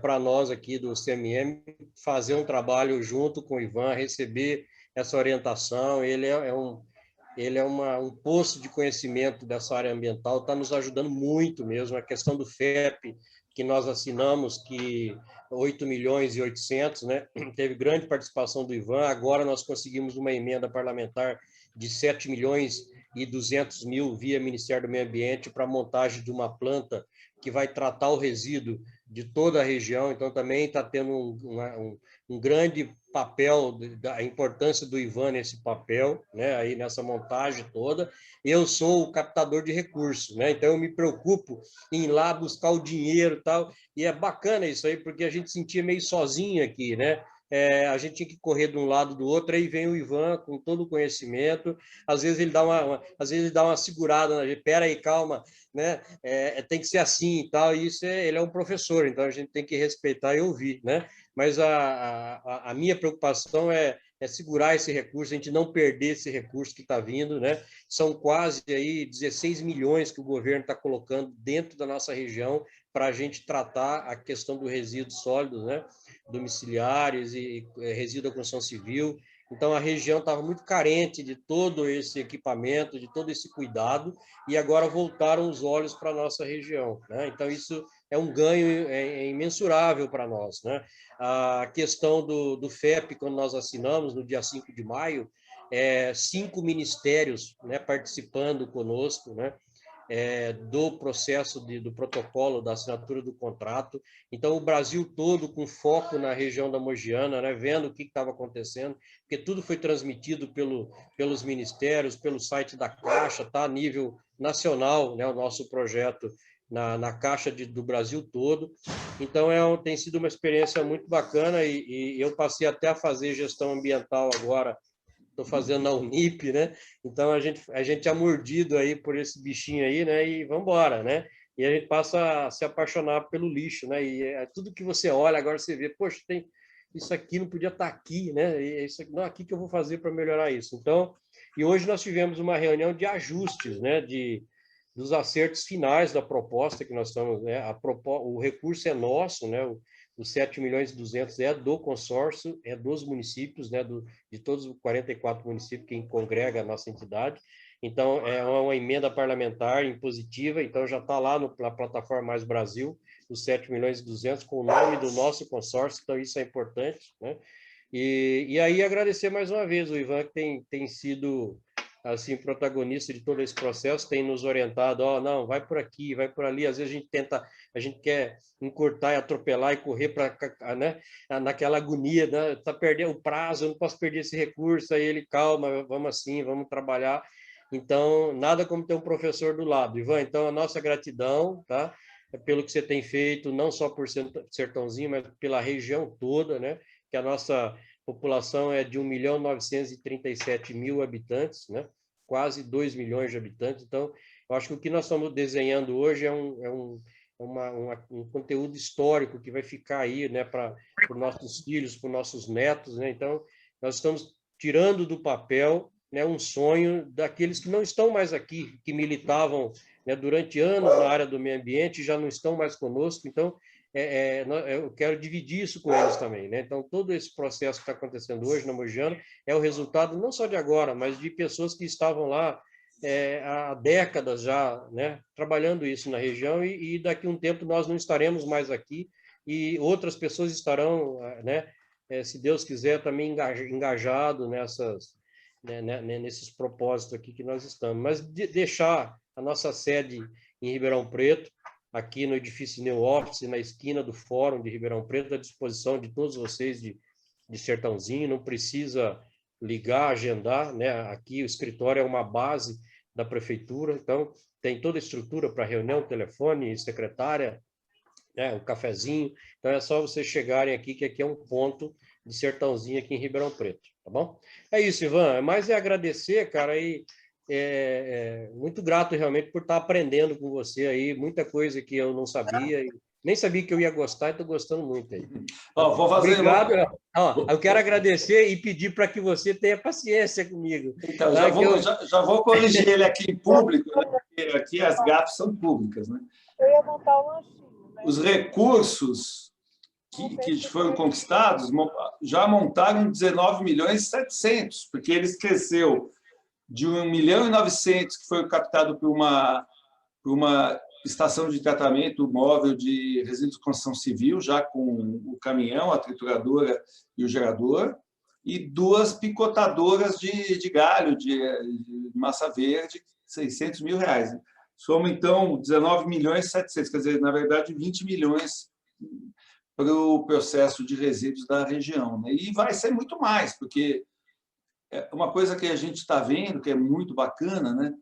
para nós aqui do CMM, fazer um trabalho junto com o Ivan, receber essa orientação. Ele é um poço de conhecimento dessa área ambiental, está nos ajudando muito mesmo. A questão do FEP, que nós assinamos, que 8 milhões e 800, né? Teve grande participação do Ivan. Agora nós conseguimos uma emenda parlamentar de 7 milhões e 200 mil via Ministério do Meio Ambiente para a montagem de uma planta que vai tratar o resíduo de toda a região. Então, também está tendo um grande papel, da importância do Ivan nesse papel, né, aí nessa montagem toda. Eu sou o captador de recursos, né, então eu me preocupo em ir lá buscar o dinheiro e tal, e é bacana isso aí, porque a gente se sentia meio sozinho aqui, né? A gente tinha que correr de um lado do outro, aí vem o Ivan com todo o conhecimento, às vezes ele dá uma segurada, espera aí, calma, né? Tem que ser assim e tal, e ele é um professor, então a gente tem que respeitar e ouvir, né? Mas a minha preocupação é segurar esse recurso, a gente não perder esse recurso que está vindo, né? São quase aí 16 milhões que o governo está colocando dentro da nossa região para a gente tratar a questão do resíduo sólido, né? Domiciliares e resíduo da construção civil. Então, a região estava muito carente de todo esse equipamento, de todo esse cuidado, e agora voltaram os olhos para a nossa região, né? Então, isso é um ganho imensurável para nós, né? A questão do FEP, quando nós assinamos, no dia 5 de maio, 5 ministérios, né, participando conosco, né? Do processo do protocolo, da assinatura do contrato. Então, o Brasil todo com foco na região da Mogiana, né, vendo o que estava acontecendo, porque tudo foi transmitido pelos ministérios, pelo site da Caixa, está a nível nacional, né, o nosso projeto na Caixa do Brasil todo. Então, tem sido uma experiência muito bacana e eu passei até a fazer gestão ambiental agora. Estou fazendo na Unip, né? Então, a gente é mordido aí por esse bichinho aí, né? E vamos embora, né? E a gente passa a se apaixonar pelo lixo, né? E tudo que você olha, agora você vê, poxa, isso aqui não podia estar aqui, né? E é isso aqui, não, aqui que eu vou fazer para melhorar isso. Então, e hoje nós tivemos uma reunião de ajustes, né? Dos acertos finais da proposta que nós estamos, né? O recurso é nosso, né? Os 7 milhões e 200 é do consórcio, é dos municípios, né, de todos os 44 municípios que congrega a nossa entidade. Então, é uma emenda parlamentar impositiva, então já está lá na plataforma Mais Brasil, os 7 milhões e 200, com o nome do nosso consórcio, então isso é importante, né? E aí agradecer mais uma vez o Ivan, que tem sido assim, protagonista de todo esse processo, tem nos orientado, ó, não, vai por aqui, vai por ali. Às vezes a gente quer encurtar e atropelar e correr para, né, naquela agonia, né, tá perdendo o prazo, eu não posso perder esse recurso. Aí ele, calma, vamos assim, vamos trabalhar. Então, nada como ter um professor do lado. Ivan, então, a nossa gratidão, tá? Pelo que você tem feito, não só por Sertãozinho, mas pela região toda, né? Que a nossa população é de 1.937.000 habitantes, né? Quase 2 milhões de habitantes. Então, eu acho que o que nós estamos desenhando hoje é um conteúdo histórico que vai ficar aí, né? Para os nossos filhos, para os nossos netos, né? Então, nós estamos tirando do papel, né, um sonho daqueles que não estão mais aqui, que militavam, né, durante anos na área do meio ambiente, já não estão mais conosco. Então, eu quero dividir isso com eles também, né? Então, todo esse processo que está acontecendo hoje na Mogiana é o resultado não só de agora, mas de pessoas que estavam lá há décadas já, né, trabalhando isso na região, e daqui a um tempo nós não estaremos mais aqui e outras pessoas estarão, né, se Deus quiser, também engajado nesses propósitos aqui que nós estamos. Mas deixar a nossa sede em Ribeirão Preto, aqui no edifício New Office, na esquina do Fórum de Ribeirão Preto, à disposição de todos vocês de Sertãozinho. Não precisa ligar, agendar, né? Aqui o escritório é uma base da prefeitura, então tem toda a estrutura para reunião, telefone, secretária, né? O cafezinho. Então é só vocês chegarem aqui, que aqui é um ponto de Sertãozinho aqui em Ribeirão Preto, tá bom? É isso, Ivan. Mas é agradecer, cara, e muito grato realmente por estar aprendendo com você aí, muita coisa que eu não sabia, e nem sabia que eu ia gostar, e estou gostando muito aí. Vou fazer... Obrigado. Eu quero agradecer e pedir para que você tenha paciência comigo. Então, já vou corrigir ele aqui em público, né? Porque aqui as gafes são públicas, né? Eu ia montar o lanchinho, né? Os recursos que foram conquistados já montaram 19.700.000, porque eles cresceu de 1.900.000, que foi captado por uma estação de tratamento móvel de resíduos de construção civil, já com o caminhão, a trituradora e o gerador, e 2 picotadoras de galho, de massa verde, R$600 mil. Soma, então, 19.700.000, quer dizer, na verdade, 20 milhões para o processo de resíduos da região, né? E vai ser muito mais, porque uma coisa que a gente está vendo, que é muito bacana, né?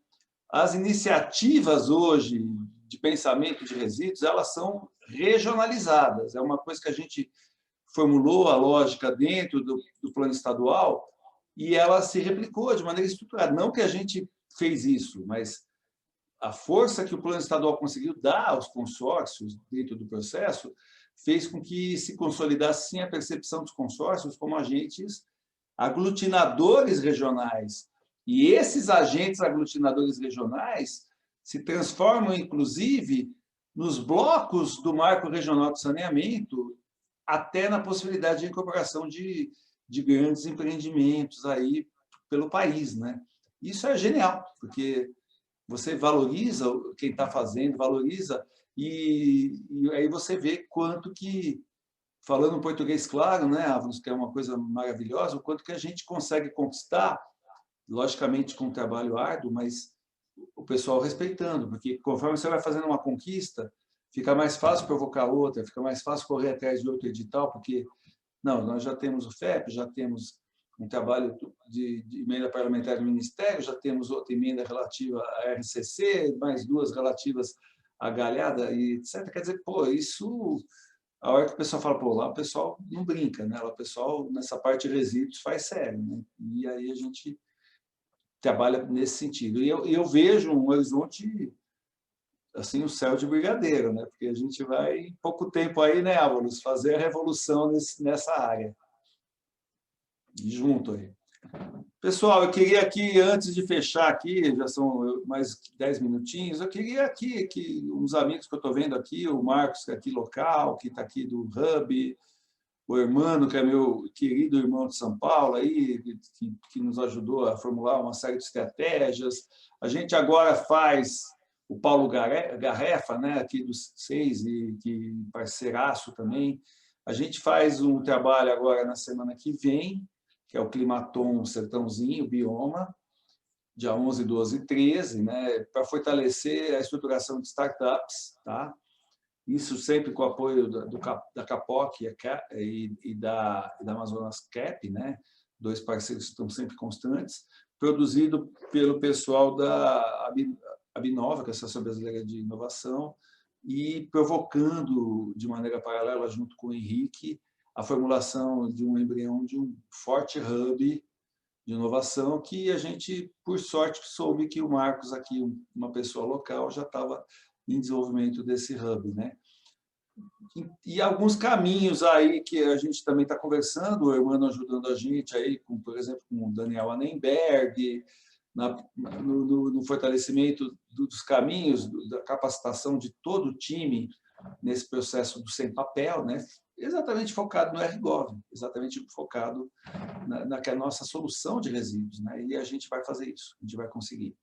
As iniciativas hoje de pensamento de resíduos, elas são regionalizadas. É uma coisa que a gente formulou a lógica dentro do plano estadual e ela se replicou de maneira estruturada. Não que a gente fez isso, mas a força que o plano estadual conseguiu dar aos consórcios dentro do processo fez com que se consolidasse sim a percepção dos consórcios como agentes aglutinadores regionais. E esses agentes aglutinadores regionais se transformam, inclusive, nos blocos do Marco Regional de Saneamento, até na possibilidade de incorporação de grandes empreendimentos aí pelo país, né? Isso é genial, porque você valoriza quem está fazendo, valoriza, e aí você vê quanto que, falando português claro, né, Ávaros, que é uma coisa maravilhosa, o quanto que a gente consegue conquistar, logicamente com um trabalho árduo, mas o pessoal respeitando, porque conforme você vai fazendo uma conquista, fica mais fácil provocar outra, fica mais fácil correr atrás de outro edital, porque não, nós já temos o FEP, já temos um trabalho de emenda parlamentar do Ministério, já temos outra emenda relativa à RCC, mais 2 relativas à galhada, e etc. Quer dizer, pô, isso... A hora que o pessoal fala, pô, lá o pessoal não brinca, né? Lá o pessoal, nessa parte de resíduos, faz sério, né? E aí a gente trabalha nesse sentido. E eu vejo um horizonte, assim, um céu de brigadeiro, né? Porque a gente vai, em pouco tempo aí, né, Ávaros, fazer a revolução nessa área. E junto aí. Pessoal, eu queria aqui, antes de fechar aqui, já são mais 10 minutinhos, eu queria aqui que uns amigos que eu estou vendo aqui, o Marcos, que é aqui local, que está aqui do Hub, o Hermano, que é meu querido irmão de São Paulo, aí, que nos ajudou a formular uma série de estratégias. A gente agora faz o Paulo Garrefa, né, aqui dos 6, e que parceiraço também. A gente faz um trabalho agora na semana que vem, que é o Climaton Sertãozinho, Bioma, dia 11, 12 e 13, né, para fortalecer a estruturação de startups, tá? Isso sempre com o apoio da Capoc e da Amazonas Cap, né? 2 parceiros que estão sempre constantes, produzido pelo pessoal da Abinova, que é a Associação Brasileira de Inovação, e provocando de maneira paralela, junto com o Henrique, a formulação de um embrião de um forte hub de inovação que a gente, por sorte, soube que o Marcos, aqui, uma pessoa local, já estava em desenvolvimento desse hub, né? E alguns caminhos aí que a gente também está conversando, o Hermano ajudando a gente aí, por exemplo, com o Daniel Annenberg, no fortalecimento dos caminhos, da capacitação de todo o time nesse processo do sem papel, né? Exatamente focado no RGov, exatamente focado na nossa solução de resíduos, né? E a gente vai fazer isso, a gente vai conseguir.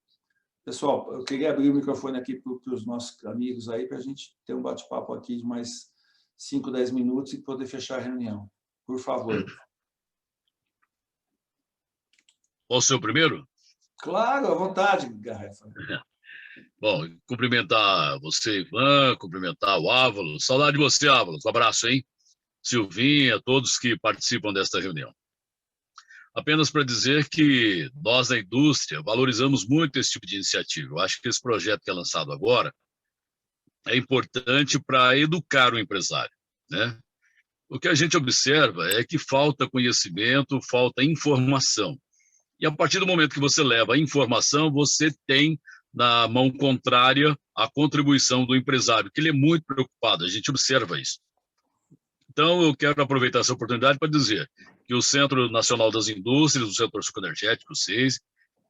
Pessoal, eu queria abrir o microfone aqui para os nossos amigos aí, para a gente ter um bate-papo aqui de mais 5, 10 minutos e poder fechar a reunião. Por favor. Posso ser o primeiro? Claro, à vontade, Garrafa. Bom, cumprimentar você, Ivan, cumprimentar o Ávalos. Saudade de você, Ávalos. Um abraço, hein? Silvinha, todos que participam desta reunião. Apenas para dizer que nós, da indústria, valorizamos muito esse tipo de iniciativa. Eu acho que esse projeto que é lançado agora é importante para educar o empresário, né? O que a gente observa é que falta conhecimento, falta informação. E a partir do momento que você leva a informação, você tem na mão contrária a contribuição do empresário, que ele é muito preocupado, a gente observa isso. Então, eu quero aproveitar essa oportunidade para dizer que o Centro Nacional das Indústrias, o setor sucoenergético, o CEIS,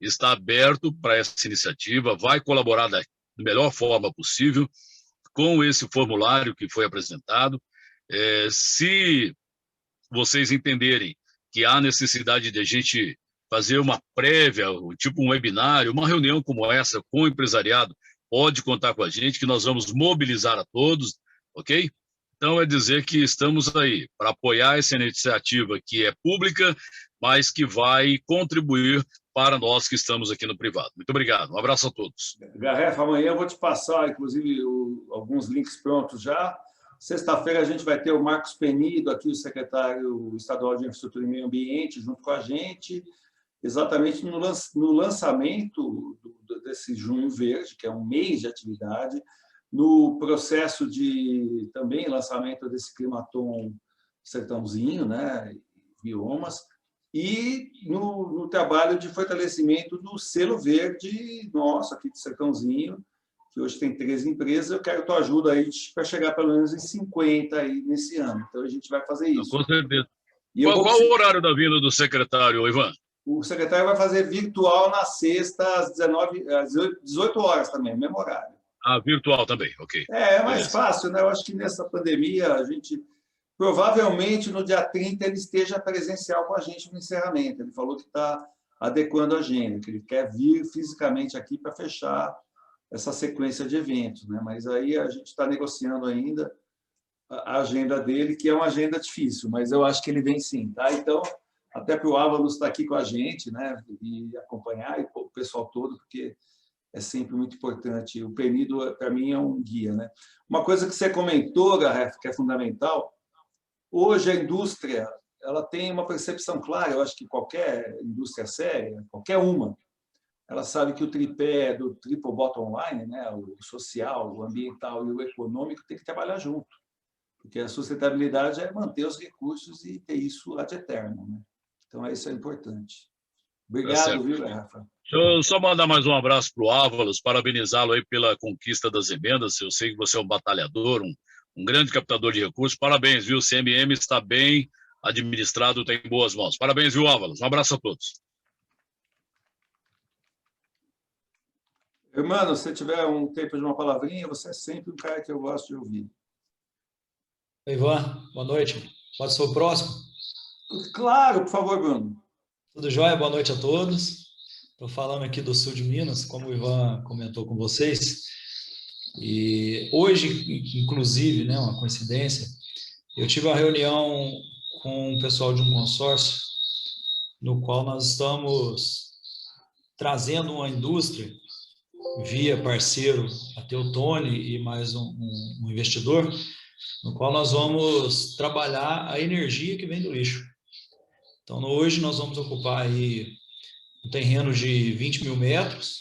está aberto para essa iniciativa, vai colaborar da melhor forma possível com esse formulário que foi apresentado. Se vocês entenderem que há necessidade de a gente fazer uma prévia, tipo um webinário, uma reunião como essa com o empresariado, pode contar com a gente, que nós vamos mobilizar a todos, ok? Então, é dizer que estamos aí para apoiar essa iniciativa que é pública, mas que vai contribuir para nós que estamos aqui no privado. Muito obrigado. Um abraço a todos. Garrafa, amanhã eu vou te passar, inclusive, alguns links prontos já. Sexta-feira a gente vai ter o Marcos Penido, aqui o secretário estadual de Infraestrutura e Meio Ambiente, junto com a gente, exatamente no lançamento desse Junho Verde, que é um mês de atividade, no processo de também lançamento desse Climaton Sertãozinho, né, biomas, e no trabalho de fortalecimento do selo verde nosso aqui de Sertãozinho, que hoje tem 13 empresas. Eu quero a tua ajuda aí para chegar pelo menos em 50 aí nesse ano. Então a gente vai fazer isso. Com certeza. Qual o horário da vinda do secretário, Ivan? O secretário vai fazer virtual na sexta às 18 horas também, mesmo horário. Ah, virtual também, ok. É mais fácil, né? Eu acho que nessa pandemia a gente, provavelmente no dia 30, ele esteja presencial com a gente no encerramento. Ele falou que está adequando a agenda, que ele quer vir fisicamente aqui para fechar essa sequência de eventos, né? Mas aí a gente está negociando ainda a agenda dele, que é uma agenda difícil, mas eu acho que ele vem sim, tá? Então, até para o Ávalos estar aqui com a gente, né? E acompanhar, e o pessoal todo, porque é sempre muito importante. O Penido, para mim, é um guia, né? Uma coisa que você comentou, Garref, que é fundamental, hoje a indústria ela tem uma percepção clara, eu acho que qualquer indústria séria, qualquer uma, ela sabe que o tripé do triple bottom line, né, o social, o ambiental e o econômico, tem que trabalhar junto, porque a sustentabilidade é manter os recursos e ter isso ad eternum, né? Então, isso é importante. Obrigado, viu, Rafa? Deixa eu só mandar mais um abraço para o Ávalos, parabenizá-lo aí pela conquista das emendas. Eu sei que você é um batalhador, um grande captador de recursos. Parabéns, viu? O CMM está bem administrado, tem boas mãos. Parabéns, viu, Ávalos? Um abraço a todos. Irmão, se tiver um tempo de uma palavrinha, você é sempre um cara que eu gosto de ouvir. Ivan, boa noite. Pode ser o próximo? Claro, por favor, Bruno. Tudo jóia? Boa noite a todos. Estou falando aqui do sul de Minas, como o Ivan comentou com vocês. E hoje, inclusive, né, uma coincidência, eu tive uma reunião com o pessoal de um consórcio, no qual nós estamos trazendo uma indústria via parceiro, a Teutônia e mais um investidor, no qual nós vamos trabalhar a energia que vem do lixo. Então, hoje nós vamos ocupar aí um terreno de 20 mil metros,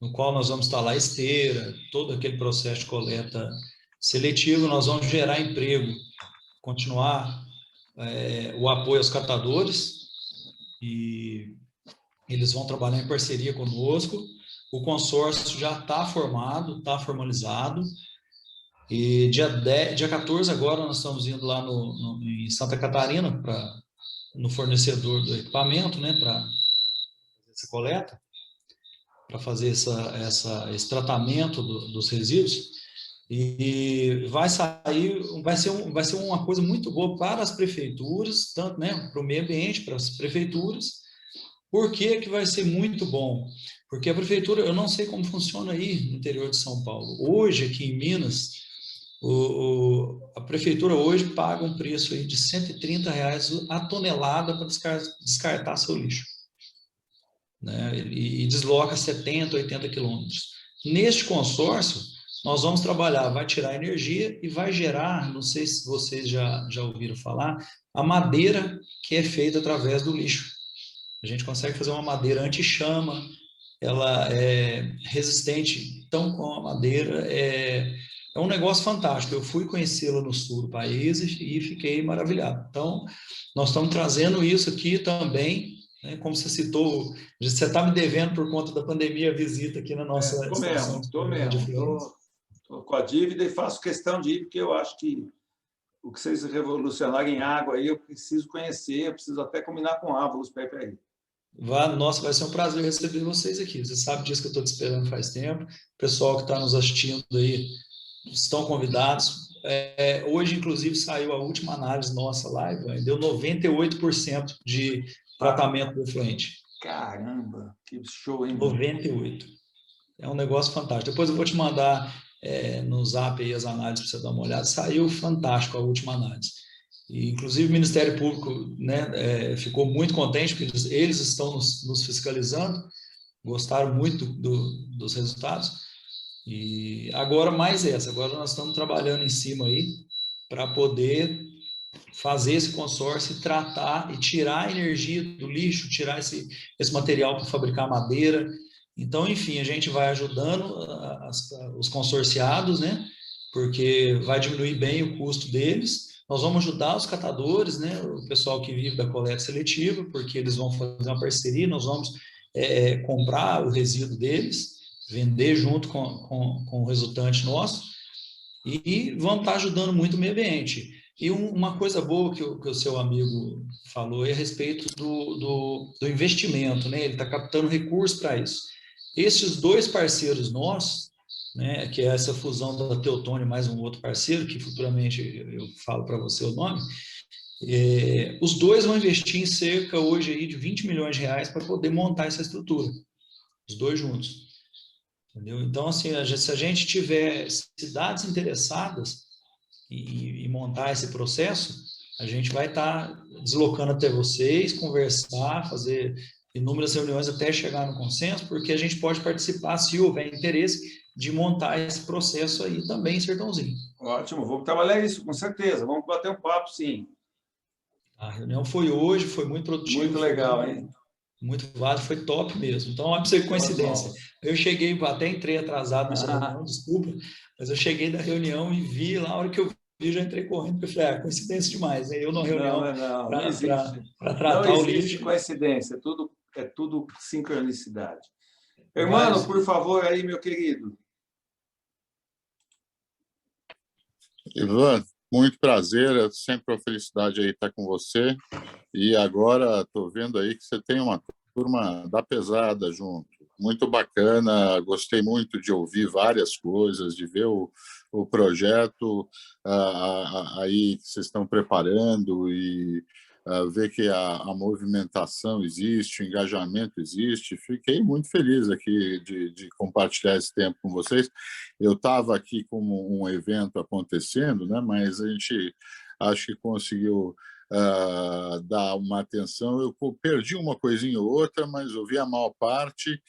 no qual nós vamos instalar esteira, todo aquele processo de coleta seletivo, nós vamos gerar emprego, continuar o apoio aos catadores, e eles vão trabalhar em parceria conosco. O consórcio já está formado, está formalizado, e dia 14 agora nós estamos indo lá em Santa Catarina, no fornecedor do equipamento, né, para essa coleta, para fazer esse tratamento dos resíduos, e vai ser uma coisa muito boa para as prefeituras, tanto, né, para o meio ambiente, para as prefeituras. Por que vai ser muito bom? Porque a prefeitura, eu não sei como funciona aí no interior de São Paulo. Hoje, aqui em Minas, a prefeitura hoje paga um preço aí de R$130 a tonelada para descartar seu lixo, né? E desloca 70, 80 quilômetros. Neste consórcio, nós vamos trabalhar, vai tirar energia e vai gerar, não sei se vocês já ouviram falar, a madeira que é feita através do lixo. A gente consegue fazer uma madeira anti-chama, ela é resistente, então com a madeira é um negócio fantástico. Eu fui conhecê-la no sul do país e fiquei maravilhado. Então, nós estamos trazendo isso aqui também, né, como você citou, você está me devendo por conta da pandemia a visita aqui na nossa estação. Estou mesmo. Estou com a dívida e faço questão de ir, porque eu acho que o que vocês revolucionaram em água aí, eu preciso conhecer, eu preciso até combinar com Ávalos para ir para aí. Nossa, vai ser um prazer receber vocês aqui. Você sabe disso que eu estou te esperando faz tempo. O pessoal que está nos assistindo aí estão convidados. Hoje, inclusive, saiu a última análise nossa lá, deu 98% de tratamento do efluente. Caramba, que show, hein? 98%. É um negócio fantástico. Depois eu vou te mandar no Zap aí as análises para você dar uma olhada. Saiu fantástico a última análise. E, inclusive, o Ministério Público, né, ficou muito contente, porque eles estão nos fiscalizando, gostaram muito dos resultados. E agora agora nós estamos trabalhando em cima aí para poder fazer esse consórcio e tratar e tirar a energia do lixo, tirar esse material para fabricar madeira. Então, enfim, a gente vai ajudando os consorciados, né, porque vai diminuir bem o custo deles. Nós vamos ajudar os catadores, né, o pessoal que vive da coleta seletiva, porque eles vão fazer uma parceria, nós vamos comprar o resíduo deles, vender junto com o resultante nosso, e vamos estar ajudando muito o meio ambiente. E uma coisa boa que o seu amigo falou é a respeito do investimento, né? Ele está captando recursos para isso. Esses dois parceiros nossos, né, que é essa fusão da Teutônia mais um outro parceiro, que futuramente eu falo para você o nome, os dois vão investir em cerca hoje aí de R$20 milhões para poder montar essa estrutura, os dois juntos. Entendeu? Então, assim, se a gente tiver cidades interessadas em montar esse processo, a gente vai estar deslocando até vocês, conversar, fazer inúmeras reuniões até chegar no consenso, porque a gente pode participar, se houver interesse, de montar esse processo aí também em Sertãozinho. Ótimo, vamos trabalhar isso, com certeza. Vamos bater um papo, sim. A reunião foi hoje, foi muito produtiva. Muito legal, hein? Muito válido, foi top mesmo. Então, olha para você, coincidência. Eu cheguei, até entrei atrasado nessa reunião, desculpa, mas eu cheguei da reunião e vi lá, a hora que eu vi, já entrei correndo, porque eu falei, coincidência demais, né? Eu na reunião para tratar o lixo. Não existe coincidência, é tudo sincronicidade. Hermano, por favor, aí, meu querido. Ivan, muito prazer, é sempre uma felicidade aí estar com você. E agora estou vendo aí que você tem uma turma da pesada junto. Muito bacana, gostei muito de ouvir várias coisas, de ver o projeto aí que vocês estão preparando e ver que a movimentação existe, o engajamento existe. Fiquei muito feliz aqui de compartilhar esse tempo com vocês. Eu estava aqui com um evento acontecendo, né, mas a gente acho que conseguiu dar uma atenção. Eu perdi uma coisinha ou outra, mas ouvi a maior parte.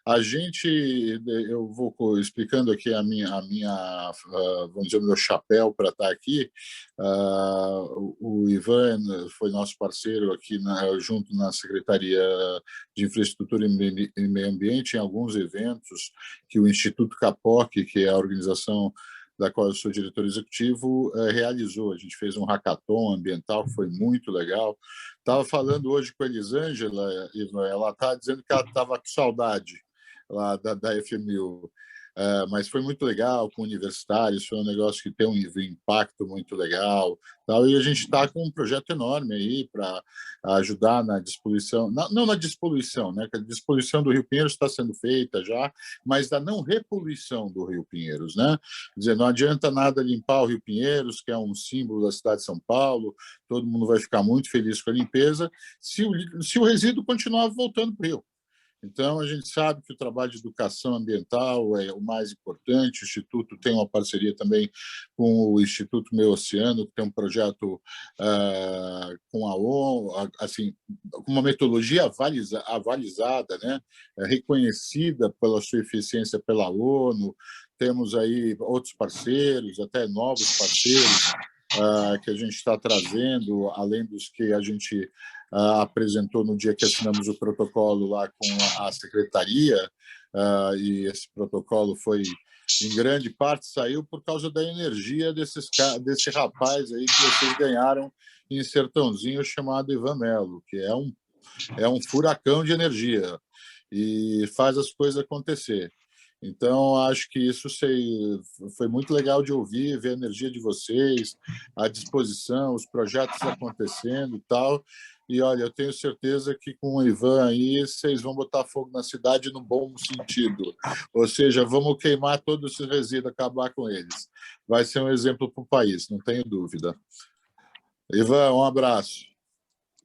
A gente, eu vou explicando aqui a minha vamos dizer, o meu chapéu para estar aqui. O Ivan foi nosso parceiro aqui junto na Secretaria de Infraestrutura e Meio Ambiente em alguns eventos que o Instituto CAPOC, que é a organização da qual eu sou diretor executivo, realizou. A gente fez um hackathon ambiental, que foi muito legal. Estava falando hoje com a Elisângela, ela está dizendo que ela estava com saudade lá da FMU, mas foi muito legal com universitários, foi um negócio que tem um impacto muito legal, tal, e a gente está com um projeto enorme aí para ajudar na despoluição, não na despoluição, né, que a despoluição do Rio Pinheiros está sendo feita já, mas da não repoluição do Rio Pinheiros, né? Quer dizer, não adianta nada limpar o Rio Pinheiros, que é um símbolo da cidade de São Paulo, todo mundo vai ficar muito feliz com a limpeza, se o resíduo continuar voltando para o rio. Então, a gente sabe que o trabalho de educação ambiental é o mais importante. O Instituto tem uma parceria também com o Instituto Meio Oceano, que tem um projeto com a ONU, assim, com uma metodologia avalizada, né? Reconhecida pela sua eficiência pela ONU. Temos aí outros parceiros, até novos parceiros, que a gente está trazendo, além dos que a gente apresentou no dia que assinamos o protocolo lá com a secretaria, e esse protocolo foi, em grande parte, saiu por causa da energia desse rapaz aí que vocês ganharam em Sertãozinho, chamado Ivan Melo, que é um furacão de energia e faz as coisas acontecer. Então, acho que isso foi muito legal de ouvir, ver a energia de vocês, a disposição, os projetos acontecendo e tal. E, olha, eu tenho certeza que com o Ivan aí, vocês vão botar fogo na cidade no bom sentido. Ou seja, vamos queimar todos esses resíduos, acabar com eles. Vai ser um exemplo para o país, não tenho dúvida. Ivan, um abraço.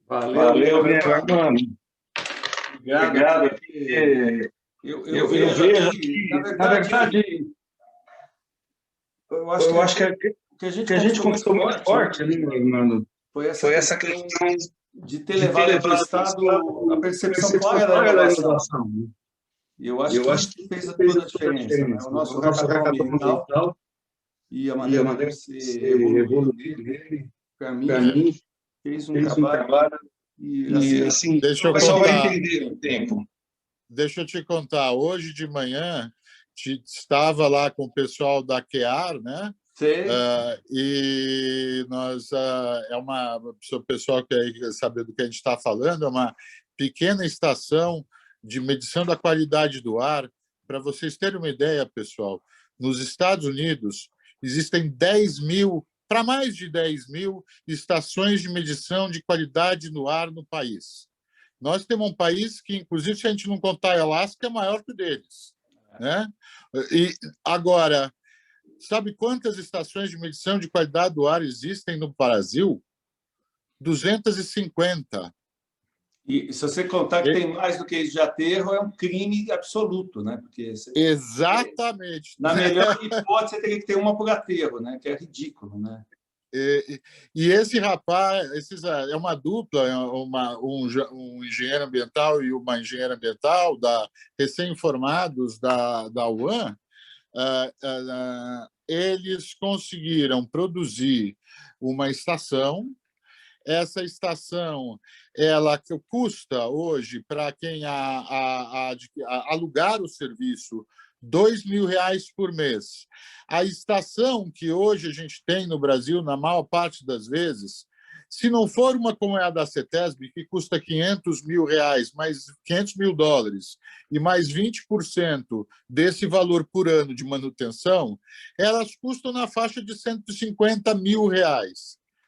Valeu, meu irmão. Obrigado. Eu vejo aqui, na verdade, eu acho que a gente conquistou muito forte, né, mano? Foi essa questão de ter levado para o Estado a percepção clara da inovação. E eu acho que isso fez toda a diferença. Né? O nosso hackathon ambiental e a maneira de você evoluir dele, para mim, fez um trabalho e, assim, deixa eu só entender o tempo. Deixa eu te contar, hoje de manhã estava lá com o pessoal da QEAR, né? E nós o pessoal que quer saber do que a gente está falando, é uma pequena estação de medição da qualidade do ar. Para vocês terem uma ideia, pessoal, nos Estados Unidos existem 10 mil, para mais de 10 mil estações de medição de qualidade no ar no país. Nós temos um país que, inclusive, se a gente não contar a Alasca, é maior que o deles, né? E agora, sabe quantas estações de medição de qualidade do ar existem no Brasil? 250. E se você contar que tem mais do que isso de aterro, é um crime absoluto, né? Porque exatamente. Na melhor hipótese, você teria que ter uma por aterro, né? Que é ridículo, né? E esse rapaz, é uma dupla, um engenheiro ambiental e uma engenheira ambiental, recém-formados da UAM, eles conseguiram produzir uma estação. Essa estação ela custa hoje, para quem alugar o serviço, R$2.000 por mês. A estação que hoje a gente tem no Brasil, na maior parte das vezes, se não for uma como é a da CETESB, que custa R$500 mil, mais $500 mil, e mais 20% desse valor por ano de manutenção, elas custam na faixa de R$150 mil,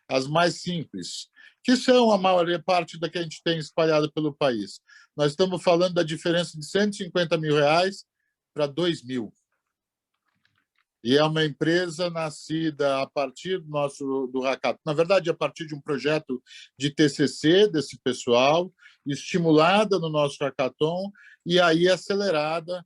as mais simples, que são a maior parte da que a gente tem espalhada pelo país. Nós estamos falando da diferença de R$150 mil para 2 mil. E é uma empresa nascida a partir do hackathon, na verdade, a partir de um projeto de TCC desse pessoal, estimulada no nosso hackathon e aí acelerada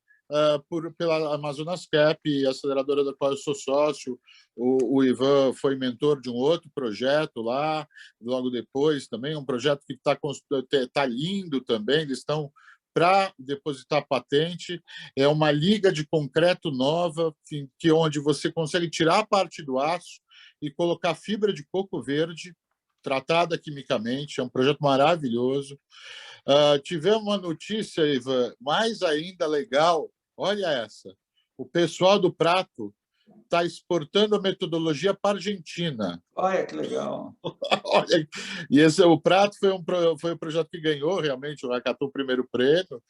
pela Amazonas Cap, aceleradora da qual eu sou sócio. O Ivan foi mentor de um outro projeto lá, logo depois também, um projeto que tá lindo também, eles estão para depositar patente. É uma liga de concreto nova, onde você consegue tirar a parte do aço e colocar fibra de coco verde, tratada quimicamente. É um projeto maravilhoso. Tivemos uma notícia, Ivan, mais ainda legal. Olha essa. O pessoal do Prato está exportando a metodologia para a Argentina. Olha, que legal. Olha, e o Prato foi um projeto que ganhou realmente, acatou o primeiro prêmio,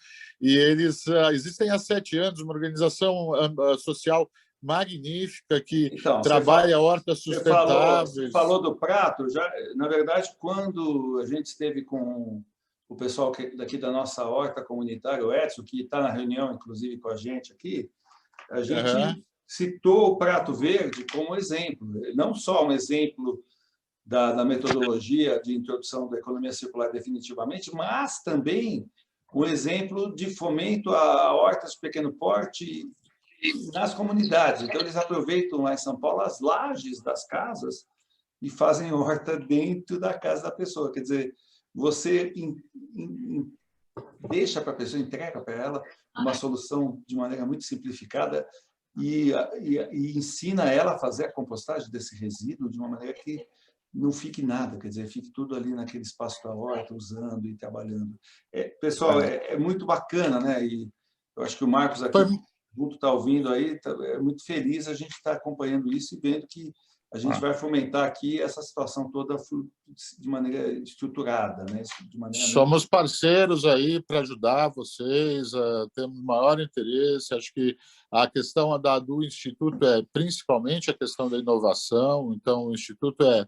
e eles existem há 7 anos, uma organização social magnífica que Então, trabalha hortas sustentáveis. Você falou do Prato, já, na verdade, quando a gente esteve com o pessoal daqui da nossa horta comunitária, o Edson, que está na reunião, inclusive, com a gente aqui, a gente citou o Prato Verde como exemplo, não só um exemplo da metodologia de introdução da economia circular definitivamente, mas também um exemplo de fomento a hortas de pequeno porte nas comunidades. Então, eles aproveitam lá em São Paulo as lajes das casas e fazem horta dentro da casa da pessoa. Quer dizer, você deixa para a pessoa, entrega para ela uma solução de maneira muito simplificada e ensina ela a fazer a compostagem desse resíduo de uma maneira que não fique nada, quer dizer, fique tudo ali naquele espaço da horta, usando e trabalhando. Pessoal, é muito bacana, né? E eu acho que o Marcos aqui, junto, está ouvindo aí, é muito feliz a gente estar acompanhando isso e vendo que a gente vai fomentar aqui essa situação toda de maneira estruturada, né? Somos parceiros aí para ajudar vocês, temos maior interesse. Acho que a questão do Instituto é principalmente a questão da inovação, então o Instituto é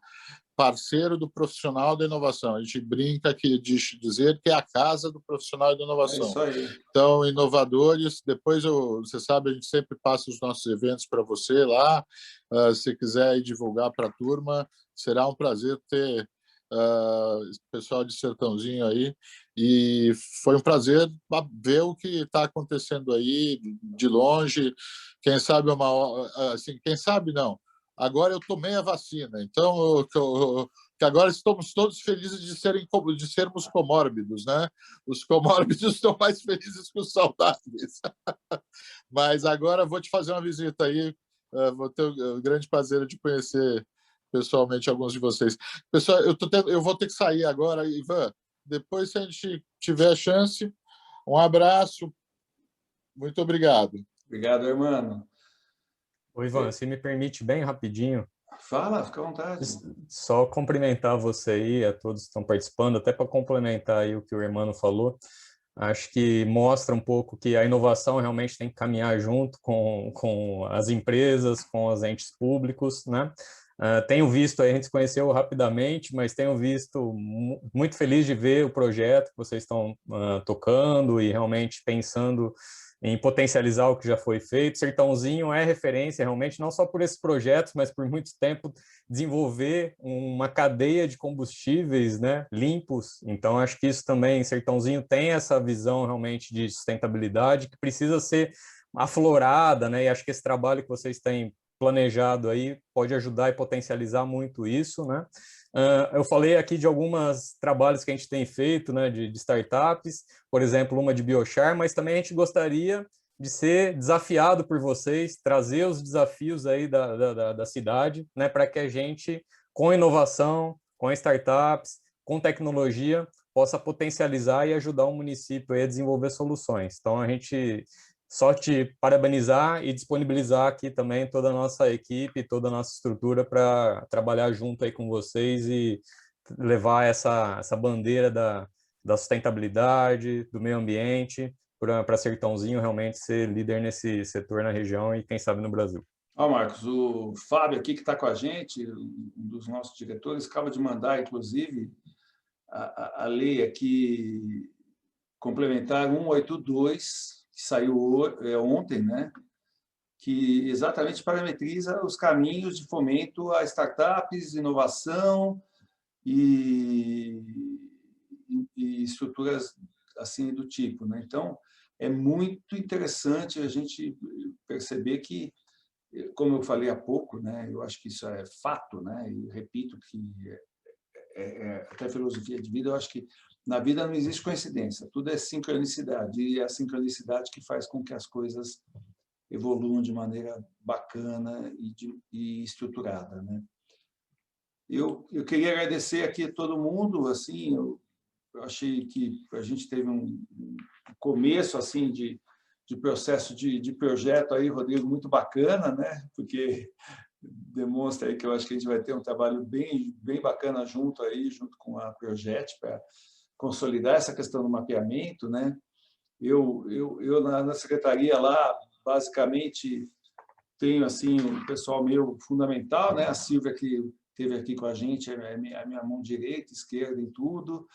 parceiro do profissional da inovação. A gente brinca de dizer que é a casa do profissional da inovação. É isso aí. Então, inovadores, depois você sabe, a gente sempre passa os nossos eventos para você lá. Se quiser divulgar para a turma, será um prazer ter pessoal de Sertãozinho aí. E foi um prazer ver o que está acontecendo aí de longe. Quem sabe quem sabe não. Agora eu tomei a vacina, então que agora estamos todos felizes de sermos comórbidos, né? Os comórbidos estão mais felizes que os saudáveis. Mas agora vou te fazer uma visita aí, vou ter o grande prazer de conhecer pessoalmente alguns de vocês. Pessoal, eu vou ter que sair agora, Ivan. Depois, se a gente tiver a chance, um abraço. Muito obrigado. Obrigado, irmão. Oi, Ivan, se me permite bem rapidinho. Fala, fica à vontade. Só cumprimentar você aí, a todos que estão participando, até para complementar aí o que o Hermano falou. Acho que mostra um pouco que a inovação realmente tem que caminhar junto com as empresas, com os entes públicos, né? Tenho visto, a gente se conheceu rapidamente, mas tenho visto muito feliz de ver o projeto que vocês estão tocando e realmente pensando em potencializar o que já foi feito. Sertãozinho é referência realmente, não só por esses projetos, mas por muito tempo desenvolver uma cadeia de combustíveis, né, limpos. Então, acho que isso também, Sertãozinho tem essa visão realmente de sustentabilidade que precisa ser aflorada, né, e acho que esse trabalho que vocês têm planejado aí pode ajudar e potencializar muito isso, né? Eu falei aqui de alguns trabalhos que a gente tem feito, né, de startups, por exemplo, uma de biochar, mas também a gente gostaria de ser desafiado por vocês, trazer os desafios aí da cidade, né, para que a gente, com inovação, com startups, com tecnologia, possa potencializar e ajudar o município aí a desenvolver soluções. Então, a gente só te parabenizar e disponibilizar aqui também toda a nossa equipe, toda a nossa estrutura para trabalhar junto aí com vocês e levar essa bandeira da sustentabilidade, do meio ambiente, para Sertãozinho realmente ser líder nesse setor na região e, quem sabe, no Brasil. Marcos, o Fábio aqui que está com a gente, um dos nossos diretores, acaba de mandar, inclusive, a lei aqui complementar 182, que saiu ontem, né? Que exatamente parametriza os caminhos de fomento a startups, inovação e estruturas assim do tipo, né? Então, é muito interessante a gente perceber que, como eu falei há pouco, né, eu acho que isso é fato, né, e repito que até filosofia de vida, eu acho que na vida não existe coincidência, tudo é sincronicidade, e é a sincronicidade que faz com que as coisas evoluam de maneira bacana e estruturada, né? Eu queria agradecer aqui a todo mundo, assim, eu achei que a gente teve um começo assim de processo de projeto aí, Rodrigo, muito bacana, né? Porque demonstra aí que eu acho que a gente vai ter um trabalho bem bacana junto com a Projet para consolidar essa questão do mapeamento, né? Eu na secretaria lá, basicamente, tenho assim um pessoal meu fundamental, né? A Silvia, que esteve aqui com a gente, é a minha mão direita, esquerda em tudo.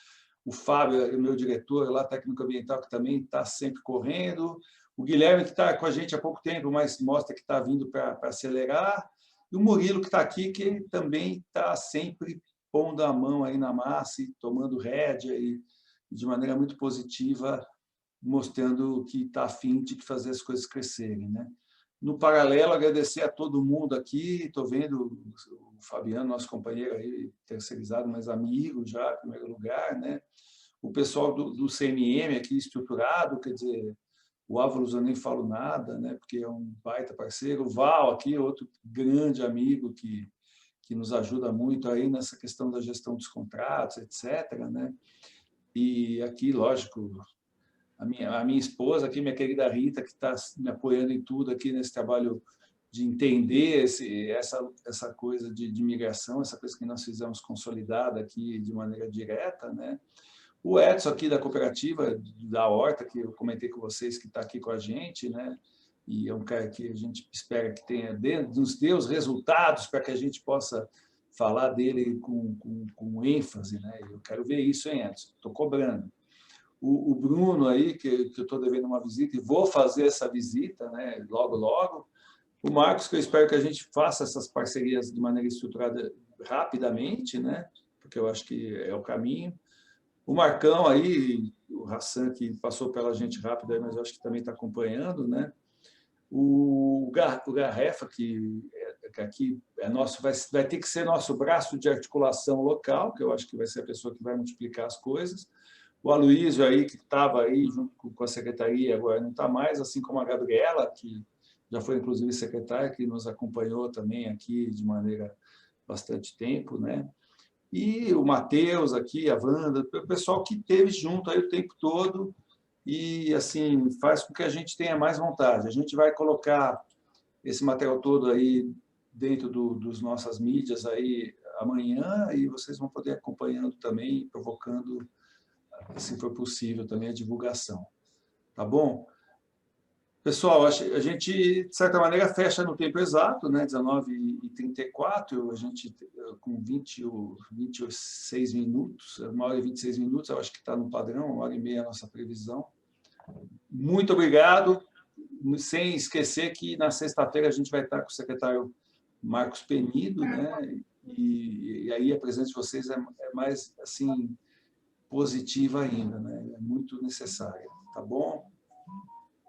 O Fábio, é o meu diretor lá, técnico ambiental, que também está sempre correndo. O Guilherme, que está com a gente há pouco tempo, mas mostra que está vindo para acelerar. E o Murilo, que está aqui, que também está sempre pondo a mão aí na massa e tomando rédea e de maneira muito positiva, mostrando que está a fim de fazer as coisas crescerem, né? No paralelo, agradecer a todo mundo aqui. Estou vendo o Fabiano, nosso companheiro aí, terceirizado, mas amigo já, em primeiro lugar, né? O pessoal do CMM aqui estruturado, quer dizer, o Ávalos eu nem falo nada, né? Porque é um baita parceiro. O Val aqui, outro grande amigo que nos ajuda muito aí nessa questão da gestão dos contratos, etc., né? E aqui, lógico, a minha esposa aqui, minha querida Rita, que está me apoiando em tudo aqui nesse trabalho de entender essa coisa de migração, essa coisa que nós fizemos consolidada aqui de maneira direta, né? O Edson aqui da cooperativa da Horta, que eu comentei com vocês, que está aqui com a gente, né? E é um cara que a gente espera que nos dê os resultados para que a gente possa falar dele com ênfase, né? Eu quero ver isso, hein, Edson? Estou cobrando. O Bruno aí, que eu estou devendo uma visita e vou fazer essa visita, né, logo, logo. O Marcos, que eu espero que a gente faça essas parcerias de maneira estruturada rapidamente, né, porque eu acho que é o caminho. O Marcão aí, o Hassan, que passou pela gente rápido, aí, mas eu acho que também está acompanhando, né. O Garrefa, que aqui é nosso, vai ter que ser nosso braço de articulação local, que eu acho que vai ser a pessoa que vai multiplicar as coisas. O Aloysio aí, que estava aí junto com a secretaria, agora não está mais, assim como a Gabriela, que já foi, inclusive, secretária, que nos acompanhou também aqui de maneira bastante tempo, né? E o Matheus aqui, a Wanda, o pessoal que esteve junto aí o tempo todo e, assim, faz com que a gente tenha mais vontade. A gente vai colocar esse material todo aí dentro dos nossas mídias aí amanhã e vocês vão poder acompanhando também, provocando, se for possível, também a divulgação. Tá bom? Pessoal, a gente, de certa maneira, fecha no tempo exato, né? 19h34, a gente com 26 minutos, 1h26, eu acho que está no padrão, 1h30 a nossa previsão. Muito obrigado, sem esquecer que na sexta-feira a gente vai estar com o secretário Marcos Penido, né? E aí a presença de vocês é mais, assim, positiva ainda, né? É muito necessária, tá bom?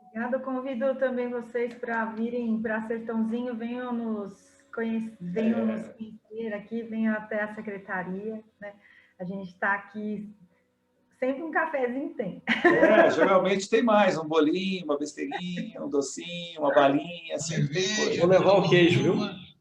Obrigada, convido também vocês para virem para Sertãozinho, venham nos conhecer aqui, venham até a secretaria, né? A gente está aqui, sempre um cafezinho tem. Geralmente tem mais, um bolinho, uma besteirinha, um docinho, uma balinha, sempre tem coisa. Vou levar o queijo, viu?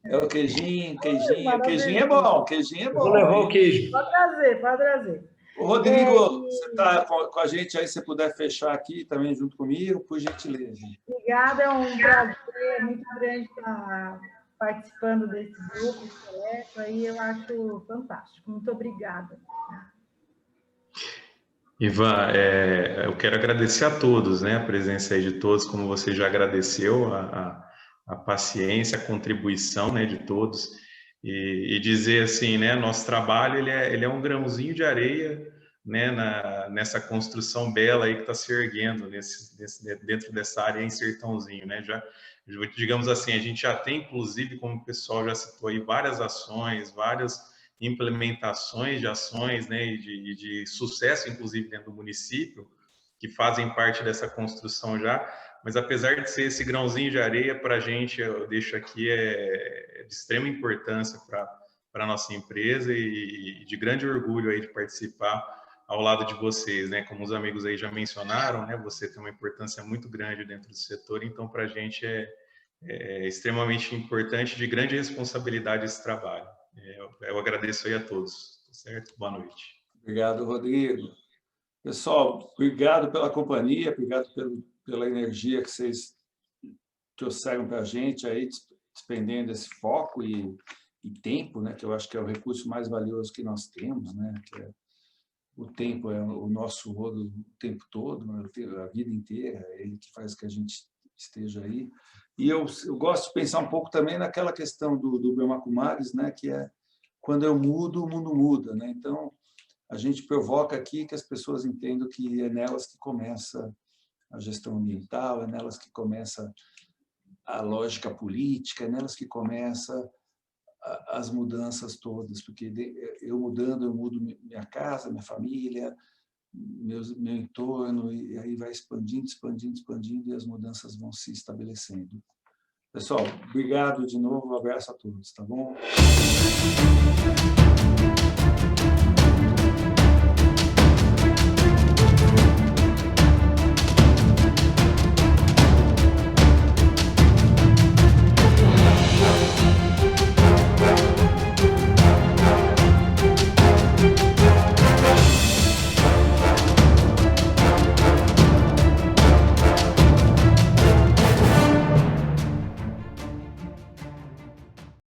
É o queijinho é bom, queijinho é bom. Vou levar o queijo. Pode trazer. Ô, Rodrigo, você está com a gente aí, se você puder fechar aqui também junto comigo, por gentileza. Obrigada, é um prazer muito grande estar participando desse grupo, projeto, aí eu acho fantástico. Muito obrigada. Ivan, eu quero agradecer a todos, né, a presença aí de todos, como você já agradeceu, a paciência, a contribuição, né, de todos. E dizer assim, né, nosso trabalho ele é um grãozinho de areia, né, nessa construção bela aí que está se erguendo dentro dessa área em Sertãozinho, né? Digamos assim, a gente já tem, inclusive, como o pessoal já citou aí, várias ações, várias implementações de ações, né, e de sucesso, inclusive, dentro do município, que fazem parte dessa construção já, mas apesar de ser esse grãozinho de areia, para a gente, eu deixo aqui, é de extrema importância para a nossa empresa e de grande orgulho aí de participar ao lado de vocês, né? Como os amigos aí já mencionaram, né? Você tem uma importância muito grande dentro do setor, então para a gente é extremamente importante, de grande responsabilidade esse trabalho. Eu agradeço aí a todos, tá certo? Boa noite. Obrigado, Rodrigo. Pessoal, obrigado pela companhia, obrigado pela energia que vocês trouxeram para a gente aí, despendendo esse foco e tempo, né? Que eu acho que é o recurso mais valioso que nós temos, né? Que o tempo é o nosso rodo o tempo todo, né? A vida inteira, é ele que faz que a gente esteja aí. E eu gosto de pensar um pouco também naquela questão do Brahma Kumaris, né? Que é quando eu mudo, o mundo muda, né? Então, a gente provoca aqui que as pessoas entendam que é nelas que começa a gestão ambiental, é nelas que começa a lógica política, é nelas que começa as mudanças todas, porque eu mudando, eu mudo minha casa, minha família, meu entorno, e aí vai expandindo, expandindo, expandindo, e as mudanças vão se estabelecendo. Pessoal, obrigado de novo, um abraço a todos, tá bom?